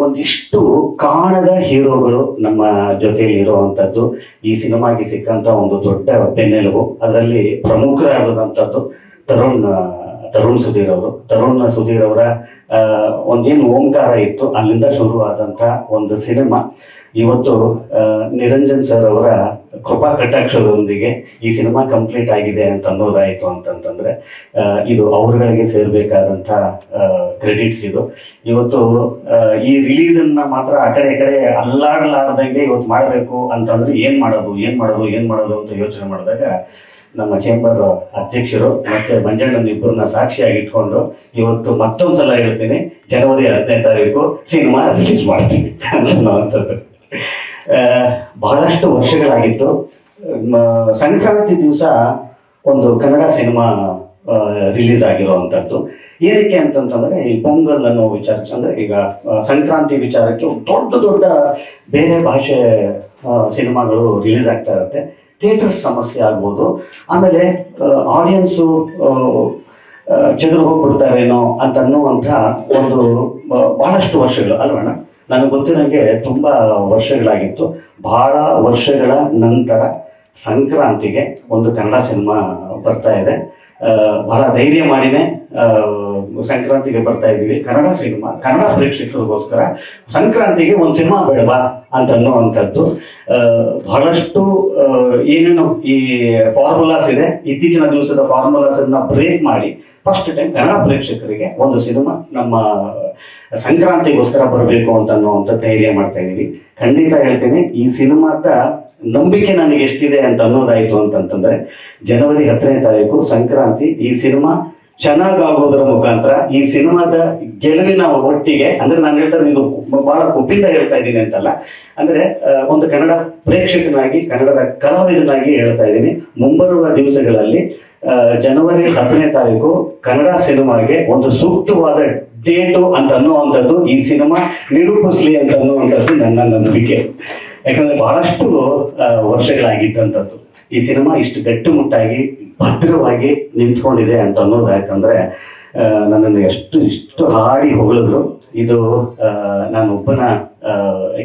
ಒಂದಿಷ್ಟು ಕಾಣದ ಹೀರೋಗಳು ನಮ್ಮ ಜೊತೆಯಲ್ಲಿ ಇರುವಂತದ್ದು ಈ ಸಿನಿಮಾಗೆ ಸಿಕ್ಕಂತ ಒಂದು ದೊಡ್ಡ ಬೆನ್ನೆಲುಬು. ಅದರಲ್ಲಿ ಪ್ರಮುಖರಾದಂಥದ್ದು ತರುಣ್ ಸುಧೀರ್ ಅವರ ಒಂದೇನು ಓಂಕಾರ ಇತ್ತು, ಅಲ್ಲಿಂದ ಶುರುವಾದಂಥ ಒಂದು ಸಿನಿಮಾ ಇವತ್ತು ನಿರಂಜನ್ ಸರ್ ಅವರ ಕೃಪಾ ಕಟಾಕ್ಷದೊಂದಿಗೆ ಈ ಸಿನಿಮಾ ಕಂಪ್ಲೀಟ್ ಆಗಿದೆ ಅಂತ ಅನ್ನೋದಾಯಿತು ಅಂತಂತಂದ್ರೆ ಇದು ಅವರುಗಳಿಗೆ ಸೇರ್ಬೇಕಾದಂಥ ಕ್ರೆಡಿಟ್ಸ್ ಇದು. ಇವತ್ತು ಈ ರಿಲೀಸ್ ಅನ್ನ ಮಾತ್ರ ಆ ಕಡೆ ಅಲ್ಲಾಡಲಾರ್ದಂಗೆ ಇವತ್ತು ಮಾಡಬೇಕು ಅಂತಂದ್ರೆ ಏನ್ ಮಾಡೋದು ಅಂತ ಯೋಚನೆ ಮಾಡಿದಾಗ ನಮ್ಮ ಚೇಂಬರ್ ಅಧ್ಯಕ್ಷರು ಮತ್ತೆ ಮಂಜಣ್ಣನ ಇಬ್ಬರನ್ನ ಸಾಕ್ಷಿಯಾಗಿ ಇಟ್ಕೊಂಡು ಇವತ್ತು ಮತ್ತೊಂದ್ಸಲ ಹೇಳ್ತೀನಿ, ಜನವರಿ 15 ತಾರೀಕು ಸಿನಿಮಾ ರಿಲೀಸ್ ಮಾಡ್ತೀನಿ ಅನ್ನೋವಂಥದ್ದು. ಬಹಳಷ್ಟು ವರ್ಷಗಳಾಗಿತ್ತು. ಸಂಕ್ರಾಂತಿ ದಿವಸ ಒಂದು ಕನ್ನಡ ಸಿನಿಮಾ ರಿಲೀಸ್ ಆಗಿರುವಂಥದ್ದು. ಏನಕ್ಕೆ ಅಂತಂತಂದ್ರೆ ಈ ಪೊಂಗಲ್ ಅನ್ನೋ ವಿಚಾರಕ್ಕೆ, ಅಂದ್ರೆ ಈಗ ಸಂಕ್ರಾಂತಿ ವಿಚಾರಕ್ಕೆ ದೊಡ್ಡ ಬೇರೆ ಭಾಷೆ ಸಿನಿಮಾಗಳು ರಿಲೀಸ್ ಆಗ್ತಾ ಇರುತ್ತೆ. ಥಿಯೇಟರ್ಸ್ ಸಮಸ್ಯೆ ಆಗ್ಬೋದು, ಆಮೇಲೆ ಆಡಿಯನ್ಸು ಚದುರು ಹೋಗ್ಬಿಡ್ತಾರೇನೋ ಅಂತ ಅನ್ನುವಂಥ ಒಂದು ಬಹಳಷ್ಟು ವರ್ಷಗಳು ಅಲ್ವಣ್ಣ, ನನಗೆ ಗೊತ್ತಿರೋಂಗೆ ತುಂಬ ವರ್ಷಗಳಾಗಿತ್ತು. ಬಹಳ ವರ್ಷಗಳ ನಂತರ ಸಂಕ್ರಾಂತಿಗೆ ಒಂದು ಕನ್ನಡ ಸಿನಿಮಾ ಬರ್ತಾ ಇದೆ. ಬಹಳ ಧೈರ್ಯ ಮಾಡಿನೇ ಸಂಕ್ರಾಂತಿಗೆ ಬರ್ತಾ ಇದ್ದೀವಿ. ಕನ್ನಡ ಸಿನಿಮಾ, ಕನ್ನಡ ಪ್ರೇಕ್ಷಕರಿಗೋಸ್ಕರ ಸಂಕ್ರಾಂತಿಗೆ ಒಂದು ಸಿನಿಮಾ ಬೇಡವಾ ಅಂತ ಅನ್ನುವಂಥದ್ದು. ಬಹಳಷ್ಟು ಏನೇನು ಈ ಫಾರ್ಮುಲಾಸ್ ಇದೆ, ಇತ್ತೀಚಿನ ದಿವಸದ ಫಾರ್ಮುಲಾಸ್ ಅನ್ನ ಬ್ರೇಕ್ ಮಾಡಿ ಫಸ್ಟ್ ಟೈಮ್ ಕನ್ನಡ ಪ್ರೇಕ್ಷಕರಿಗೆ ಒಂದು ಸಿನಿಮಾ ನಮ್ಮ ಸಂಕ್ರಾಂತಿಗೋಸ್ಕರ ಬರಬೇಕು ಅಂತ ಅನ್ನುವಂಥ ಧೈರ್ಯ ಮಾಡ್ತಾ ಇದ್ದೀವಿ. ಖಂಡಿತ ಹೇಳ್ತೀನಿ, ಈ ಸಿನಿಮಾದ ನಂಬಿಕೆ ನನಗೆ ಎಷ್ಟಿದೆ ಅಂತ ಅನ್ನೋದಾಯ್ತು ಅಂತಂತಂದ್ರೆ ಜನವರಿ 10ನೇ ತಾರೀಕು ಸಂಕ್ರಾಂತಿ ಈ ಸಿನಿಮಾ ಚೆನ್ನಾಗಾಗೋದ್ರ ಮುಖಾಂತರ ಈ ಸಿನಿಮಾದ ಗೆಲುವಿನ ಒಟ್ಟಿಗೆ, ಅಂದ್ರೆ ನಾನು ಹೇಳ್ತಾರೆ ಇದು ಬಹಳ ಕೊಬ್ಬಿಂದ ಹೇಳ್ತಾ ಇದ್ದೀನಿ ಅಂತಲ್ಲ, ಅಂದ್ರೆ ಒಂದು ಕನ್ನಡ ಪ್ರೇಕ್ಷಕನಾಗಿ ಕನ್ನಡದ ಕಲಾವಿದನಾಗಿ ಹೇಳ್ತಾ ಇದ್ದೀನಿ. ಮುಂಬರುವ ದಿವಸಗಳಲ್ಲಿ ಜನವರಿ 10ನೇ ತಾರೀಕು ಕನ್ನಡ ಸಿನಿಮಾಗೆ ಒಂದು ಸೂಕ್ತವಾದ ಡೇಟು ಅಂತ ಅನ್ನುವಂಥದ್ದು ಈ ಸಿನಿಮಾ ನಿರೂಪಿಸ್ಲಿ ಅಂತ ಅನ್ನುವಂಥದ್ದು ನನ್ನ ನಂಬಿಕೆ. ಯಾಕಂದ್ರೆ ಬಹಳಷ್ಟು ವರ್ಷಗಳಾಗಿದ್ದಂಥದ್ದು ಈ ಸಿನಿಮಾ ಇಷ್ಟು ಗಟ್ಟುಮುಟ್ಟಾಗಿ ಭದ್ರವಾಗಿ ನಿಂತ್ಕೊಂಡಿದೆ ಅಂತ ಅನ್ನೋದಾಯ್ತಂದ್ರೆ ನನ್ನನ್ನು ಇಷ್ಟು ಹಾಡಿ ಹೊಗಳಿದ್ರು. ಇದು ನಾನೊಬ್ಬನ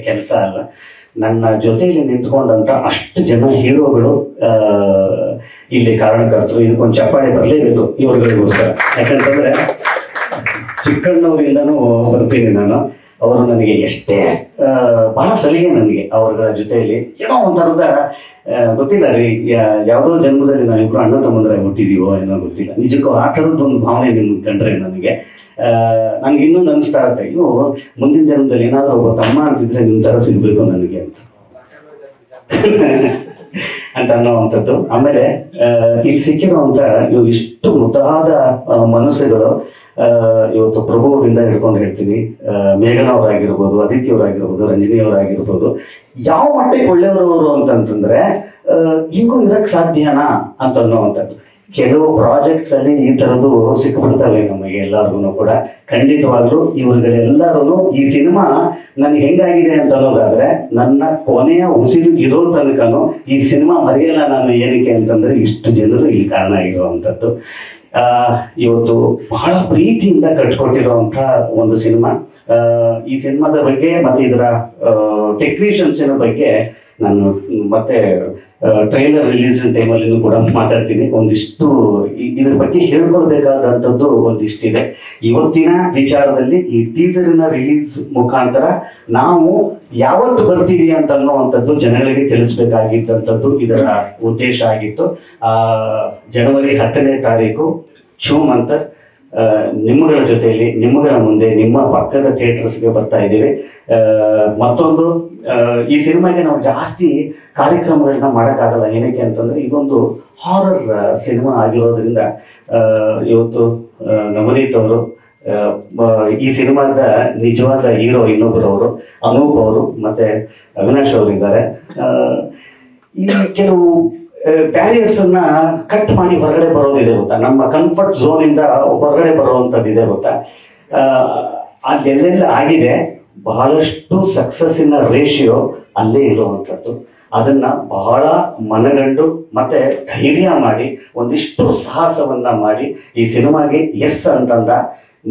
ಕೆಲಸ ಅಲ್ಲ, ನನ್ನ ಜೊತೆಯಲ್ಲಿ ನಿಂತ್ಕೊಂಡಂತ ಅಷ್ಟು ಜನ ಹೀರೋಗಳು ಇಲ್ಲಿ ಕಾರಣಕರ್ತರು. ಇದಕ್ಕೊಂದು ಚಪ್ಪಾಳೆ ಬರಲೇಬೇಕು ಇವ್ರುಗಳಿಗೋಸ್ಕರ. ಯಾಕಂತಂದ್ರೆ ಚಿಕ್ಕಣ್ಣವರಿಂದನೂ ಬರ್ತೀನಿ ನಾನು. ಅವರು ನನಗೆ ಎಷ್ಟೇ ಬಹಳ ಸಲಿಗೆ ನನಗೆ ಅವರ ಜೊತೆಯಲ್ಲಿ ಏನೋ ಒಂಥರದ ಗೊತ್ತಿಲ್ಲ ರೀ, ಯಾವುದೋ ಜನ್ಮದಲ್ಲಿ ನಾವಿಬ್ರು ಅಣ್ಣ ತಮ್ಮಂದ್ರಾಗಿ ಹುಟ್ಟಿದೀವೋ ಏನೋ ಗೊತ್ತಿಲ್ಲ. ನಿಜಕ್ಕೂ ಆ ಥರದ್ದೊಂದು ಭಾವನೆ ನಿಮ್ಗೆ ಕಂಡ್ರೆ ನನಗೆ ಇನ್ನೊಂದು ಅನಿಸ್ತಾ ಇರುತ್ತೆ, ಇವು ಮುಂದಿನ ಜನ್ಮದಲ್ಲಿ ಏನಾದರೂ ಒಬ್ಬ ತಮ್ಮ ಅಂತಿದ್ರೆ ನಿಮ್ಮ ಥರ ಸಿಗ್ಬೇಕು ನನಗೆ ಅಂತ ಅನ್ನೋವಂಥದ್ದು. ಆಮೇಲೆ ಇಲ್ಲಿ ಸಿಕ್ಕಿರುವಂತ ಇವು ಇಷ್ಟು ಮುದ್ದಾದ ಮನಸ್ಸುಗಳು ಇವತ್ತು ಪ್ರಭುವರಿಂದ ಹಿಡ್ಕೊಂಡು ಹೇಳ್ತೀನಿ, ಮೇಘನವರಾಗಿರ್ಬೋದು, ಅದಿತಿಯವರಾಗಿರ್ಬೋದು, ರಂಜನಿಯವರಾಗಿರ್ಬೋದು, ಯಾವ ಮಟ್ಟಕ್ಕೆ ಒಳ್ಳೆಯವರು ಅಂತಂತಂದ್ರೆ ಹಿಂಗೂ ಇರಕ್ ಸಾಧ್ಯನಾ ಅಂತ ಅನ್ನೋವಂಥದ್ದು. ಕೆಲವು ಪ್ರಾಜೆಕ್ಟ್ಸ್ ಅಲ್ಲಿ ಈ ತರದ್ದು ಸಿಕ್ಬಿಡ್ತವೆ ನಮಗೆ ಎಲ್ಲರಿಗೂ ಕೂಡ. ಖಂಡಿತವಾಗ್ಲೂ ಇವ್ರುಗಳೆಲ್ಲರೂ ಈ ಸಿನಿಮಾ ನನ್ಗೆ ಹೆಂಗಾಗಿದೆ ಅಂತ ಅನ್ನೋದಾದ್ರೆ ನನ್ನ ಕೊನೆಯ ಉಸಿರು ಇರೋ ತನಕನೂ ಈ ಸಿನಿಮಾ ಮರೆಯಲ್ಲ ನಾನು. ಏನಕ್ಕೆ ಅಂತಂದ್ರೆ ಇಷ್ಟು ಜನರು ಇಲ್ಲಿ ಕಾರಣ ಆಗಿರುವಂಥದ್ದು. ಇವತ್ತು ಬಹಳ ಪ್ರೀತಿಯಿಂದ ಕಟ್ಕೊಟ್ಟಿರುವಂತ ಒಂದು ಸಿನಿಮಾ. ಈ ಸಿನಿಮಾದ ಬಗ್ಗೆ ಮತ್ತೆ ಇದರ ಟೆಕ್ನಿಷಿಯನ್ಸಿನ ಬಗ್ಗೆ ನಾನು ಮತ್ತೆ ಟ್ರೈಲರ್ ರಿಲೀಸ್ ಟೈಮಲ್ಲಿ ಕೂಡ ಮಾತಾಡ್ತೀನಿ. ಒಂದಿಷ್ಟು ಇದ್ರ ಬಗ್ಗೆ ಹೇಳ್ಕೊಳ್ಬೇಕಾದಂಥದ್ದು ಒಂದಿಷ್ಟಿದೆ. ಇವತ್ತಿನ ವಿಚಾರದಲ್ಲಿ ಈ ಟೀಸರಿನ ರಿಲೀಸ್ ಮುಖಾಂತರ ನಾವು ಯಾವತ್ತು ಬರ್ತೀವಿ ಅಂತ ಅನ್ನುವಂಥದ್ದು ಜನಗಳಿಗೆ ತಿಳಿಸ್ಬೇಕಾಗಿದ್ದಂಥದ್ದು ಇದರ ಉದ್ದೇಶ ಆಗಿತ್ತು. ಜನವರಿ 10ನೇ ತಾರೀಕು ಶಿವಮಂತರ್ ನಿಮ್ಮಗಳ ಜೊತೆಯಲ್ಲಿ, ನಿಮ್ಮಗಳ ಮುಂದೆ, ನಿಮ್ಮ ಪಕ್ಕದ ಥಿಯೇಟರ್ಸ್ಗೆ ಬರ್ತಾ ಇದ್ದೀವಿ. ಮತ್ತೊಂದು, ಈ ಸಿನಿಮಾಗೆ ನಾವು ಜಾಸ್ತಿ ಕಾರ್ಯಕ್ರಮಗಳನ್ನ ಮಾಡೋಕ್ಕಾಗಲ್ಲ. ಏನಕ್ಕೆ ಅಂತಂದ್ರೆ ಇದೊಂದು ಹಾರರ್ ಸಿನಿಮಾ ಆಗಿರೋದ್ರಿಂದ ಇವತ್ತು ನವನೀತ್ ಅವರು, ಈ ಸಿನಿಮಾದ ನಿಜವಾದ ಹೀರೋ ಇನ್ನೊಬ್ಬರವರು ಅನೂಪ್ ಅವರು ಮತ್ತೆ ಅವಿನಾಶ್ ಅವರು ಇದ್ದಾರೆ. ಈ ಕೆಲವು ಬ್ಯಾರಿಯರ್ಸ್ ಅನ್ನ ಕಟ್ ಮಾಡಿ ಹೊರಗಡೆ ಬರೋದಿದೆ ಗೊತ್ತಾ, ನಮ್ಮ ಕಂಫರ್ಟ್ ಝೋನ್ ಇಂದ ಹೊರಗಡೆ ಬರುವಂತದ್ದು ಇದೆ ಗೊತ್ತಾ. ಅದೆಲ್ಲೆಲ್ಲ ಆಗಿದೆ, ಬಹಳಷ್ಟು ಸಕ್ಸಸ್ಸಿನ ರೇಷಿಯೋ ಅಲ್ಲೇ ಇರುವಂಥದ್ದು. ಅದನ್ನ ಬಹಳ ಮನಗಂಡು ಮತ್ತೆ ಧೈರ್ಯ ಮಾಡಿ ಒಂದಿಷ್ಟು ಸಾಹಸವನ್ನ ಮಾಡಿ ಈ ಸಿನಿಮಾಗೆ ಎಸ್ ಅಂತಂದ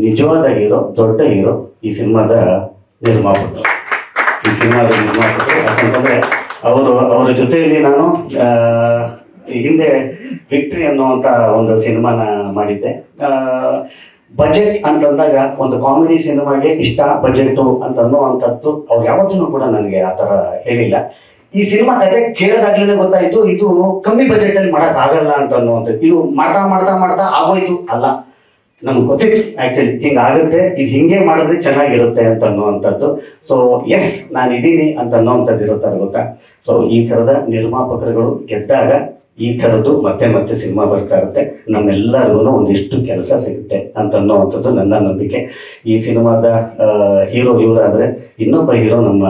ನಿಜವಾದ ಹೀರೋ, ದೊಡ್ಡ ಹೀರೋ ಈ ಸಿನಿಮಾದ ನಿರ್ಮಾಪಕರು. ಯಾಕಂತಂದ್ರೆ ಅವರ ಜೊತೆಯಲ್ಲಿ ನಾನು ಹಿಂದೆ ವಿಕ್ಟ್ರಿ ಅನ್ನುವಂತ ಒಂದು ಸಿನಿಮಾನ ಮಾಡಿದ್ದೆ. ಬಜೆಟ್ ಅಂತಂದಾಗ ಒಂದು ಕಾಮಿಡಿ ಸಿನಿಮಾಗೆ ಇಷ್ಟ ಬಜೆಟ್ ಅಂತ ಅನ್ನುವಂಥದ್ದು ಅವ್ರು ಯಾವತ್ತೂ ಕೂಡ ನನಗೆ ಆ ತರ ಹೇಳಿಲ್ಲ. ಈ ಸಿನಿಮಾ ಕತೆ ಕೇಳೋದಾಗ್ಲೇ ಗೊತ್ತಾಯ್ತು ಇದು ಕಮ್ಮಿ ಬಜೆಟ್ ಅಲ್ಲಿ ಮಾಡಕ್ ಆಗಲ್ಲ ಅಂತ ಅನ್ನುವಂಥದ್ದು. ಇದು ಮಾಡ್ತಾ ಮಾಡ್ತಾ ಮಾಡ್ತಾ ಆಗೋಯ್ತು ಅಲ್ಲ, ನಮ್ಗೆ ಗೊತ್ತಿತ್ತು ಆಕ್ಚುಲಿ ಹಿಂಗಾಗುತ್ತೆ, ಇದು ಹಿಂಗೆ ಮಾಡಿದ್ರೆ ಚೆನ್ನಾಗಿರುತ್ತೆ ಅಂತ ಅನ್ನುವಂಥದ್ದು. ಸೊ ಎಸ್ ನಾನು ಇದೀನಿ ಅಂತ ಅನ್ನೋವಂಥದ್ದು ಇರುತ್ತಾರೆ ಗೊತ್ತಾ. ಸೊ ಈ ತರದ ನಿರ್ಮಾಪಕರುಗಳು ಗೆದ್ದಾಗ ಈ ತರದ್ದು ಮತ್ತೆ ಮತ್ತೆ ಸಿನಿಮಾ ಬರ್ತಾ ಇರುತ್ತೆ, ನಮ್ಮೆಲ್ಲರಿಗೂ ಒಂದಿಷ್ಟು ಕೆಲಸ ಸಿಗುತ್ತೆ ಅಂತ ಅನ್ನೋವಂಥದ್ದು ನನ್ನ ನಂಬಿಕೆ. ಈ ಸಿನಿಮಾದ ಹೀರೋ ಇವರಾದ್ರೆ ಇನ್ನೊಬ್ಬ ಹೀರೋ ನಮ್ಮ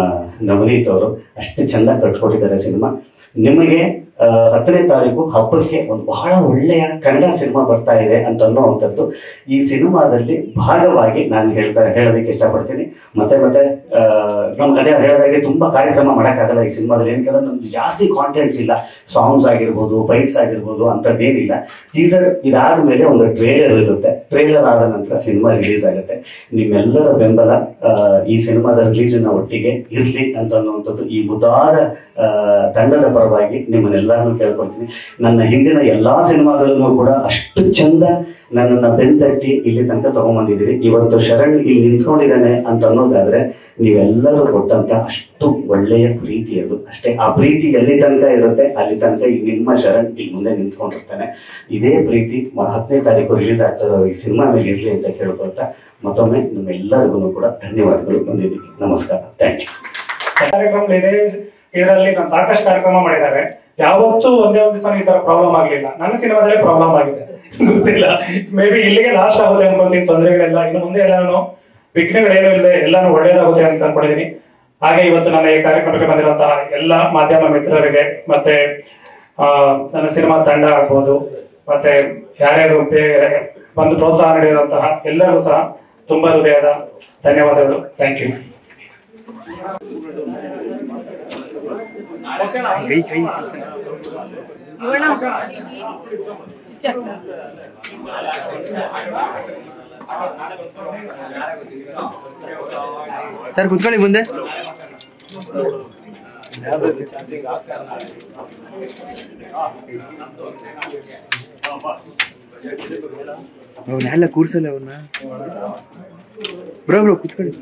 ನವನೀತ್ ಅವರು ಅಷ್ಟು ಚಂದ ಕಟ್ಕೊಟ್ಟಿದ್ದಾರೆ ಸಿನಿಮಾ. ನಿಮಗೆ 10ನೇ ತಾರೀಕು ಹಬ್ಬಕ್ಕೆ ಒಂದು ಬಹಳ ಒಳ್ಳೆಯ ಕನ್ನಡ ಸಿನಿಮಾ ಬರ್ತಾ ಇದೆ ಅಂತ ಅನ್ನೋವಂಥದ್ದು ಈ ಸಿನಿಮಾದಲ್ಲಿ ಭಾಗವಾಗಿ ನಾನು ಹೇಳೋದಕ್ಕೆ ಇಷ್ಟಪಡ್ತೀನಿ. ಮತ್ತೆ ಮತ್ತೆ ನಮ್ಗೆ ಅದೇ ಹೇಳಿದಾಗೆ ತುಂಬಾ ಕಾರ್ಯಕ್ರಮ ಮಾಡೋಕ್ಕಾಗಲ್ಲ ಈ ಸಿನಿಮಾದಲ್ಲಿ, ಏನಕ್ಕೆ ನಮ್ಗೆ ಜಾಸ್ತಿ ಕಾಂಟೆಂಟ್ಸ್ ಇಲ್ಲ, ಸಾಂಗ್ಸ್ ಆಗಿರ್ಬೋದು ಫೈಟ್ಸ್ ಆಗಿರ್ಬೋದು ಅಂಥದ್ದೇನಿಲ್ಲ. ಟೀಸರ್ ಇದಾದ್ಮೇಲೆ ಒಂದು ಟ್ರೇಲರ್ ಇರುತ್ತೆ, ಟ್ರೇಲರ್ ಆದ ನಂತರ ಸಿನಿಮಾ ರಿಲೀಸ್ ಆಗುತ್ತೆ. ನಿಮ್ಮೆಲ್ಲರ ಬೆಂಬಲ ಈ ಸಿನಿಮಾದ ರಿಲೀಸಿನ ಒಟ್ಟಿಗೆ ಇರ್ಲಿ ಅಂತ ಅನ್ನುವಂಥದ್ದು ಈ ಮುದ್ದಾದ ತಂಡದ ಪರವಾಗಿ ನಿಮ್ಮನ್ನೆಲ್ಲರನ್ನು ಕೇಳ್ಕೊಳ್ತೀನಿ. ನನ್ನ ಹಿಂದಿನ ಎಲ್ಲಾ ಸಿನಿಮಾಗಳನ್ನು ಕೂಡ ಅಷ್ಟು ಚಂದ ನನ್ನನ್ನ ಬೆಂತಟ್ಟಿ ಇಲ್ಲಿ ತನಕ ತಗೊಂಡ್ಬಂದಿದ್ದೀರಿ. ಇವತ್ತು ಶರಣ್ ಇಲ್ಲಿ ನಿಂತ್ಕೊಂಡಿದ್ದಾನೆ ಅಂತ ಅನ್ನೋದಾದ್ರೆ ನೀವೆಲ್ಲರೂ ಕೊಟ್ಟಂತ ಅಷ್ಟು ಒಳ್ಳೆಯ ಪ್ರೀತಿ ಅದು ಅಷ್ಟೇ. ಆ ಪ್ರೀತಿ ಎಲ್ಲಿ ತನಕ ಇರುತ್ತೆ ಅಲ್ಲಿ ತನಕ ಈ ನಿಮ್ಮ ಶರಣ್ ಇಲ್ಲಿ ಮುಂದೆ ನಿಂತ್ಕೊಂಡಿರ್ತಾನೆ. ಇದೇ ಪ್ರೀತಿ 10ನೇ ತಾರೀಕು ರಿಲೀಸ್ ಆಗ್ತಿರೋ ಈ ಸಿನಿಮಾ ಮೇಲೆ ಇರ್ಲಿ ಅಂತ ಕೇಳ್ಕೊಳ್ತಾ ಮತ್ತೊಮ್ಮೆ ನಿಮ್ಮೆಲ್ಲರಿಗೂ ಕೂಡ ಧನ್ಯವಾದಗಳು. ಬಂದಿದ್ದೀವಿ, ನಮಸ್ಕಾರ, ಥ್ಯಾಂಕ್ ಯು. ಕಾರ್ಯಕ್ರಮ ಇದೆ, ಇದರಲ್ಲಿ ನಾನು ಸಾಕಷ್ಟು ಕಾರ್ಯಕ್ರಮ ಮಾಡಿದ್ದಾರೆ, ಯಾವತ್ತೂ ಒಂದೇ ಒಂದು ದಿವಸ ಈ ತರ ಪ್ರಾಬ್ಲಮ್ ಆಗ್ಲಿಲ್ಲ. ನನ್ನ ಸಿನಿಮಾದಲ್ಲೇ ಪ್ರಾಬ್ಲಮ್ ಆಗಿದೆ, ಗೊತ್ತಿಲ್ಲ. ಮೇ ಬಿ ಇಲ್ಲಿಗೆ ಲಾಸ್ಟ್ ಆಗುತ್ತೆ ಅನ್ಕೊಂತೀನಿ. ತೊಂದರೆಗಳೆಲ್ಲ ಇನ್ನು ಮುಂದೆ ಎಲ್ಲಾನು ವಿಘ್ನಗಳೇನು ಇಲ್ಲದೆ ಎಲ್ಲಾನು ಒಳ್ಳೇದಾಗುತ್ತೆ ಅಂತ ಅನ್ಕೊಂಡಿದೀನಿ. ಹಾಗೆ ಇವತ್ತು ನನ್ನ ಈ ಕಾರ್ಯಕ್ರಮಕ್ಕೆ ಬಂದಿರುವಂತಹ ಎಲ್ಲ ಮಾಧ್ಯಮ ಮಿತ್ರರಿಗೆ ಮತ್ತೆ ನನ್ನ ಸಿನಿಮಾ ತಂಡ ಆಗ್ಬೋದು ಮತ್ತೆ ಯಾರ್ಯಾರು ಬಂದು ಪ್ರೋತ್ಸಾಹ ನೀಡಿರುವಂತಹ ಎಲ್ಲರಿಗೂ ಸಹ ತುಂಬಾ ಹೃದಯದ ಧನ್ಯವಾದಗಳು. Thank you. ಸರ್ ಕುತ್ಕೊಳ್ಳಿ ಮುಂದೆ. ಅವ್ರನ್ನೆಲ್ಲ ಕೂರ್ಸಲ್ಲ ಅವ್ರನ್ನ. ಬ್ರೋ ಕುತ್ಕೊಳ್ಳಿ.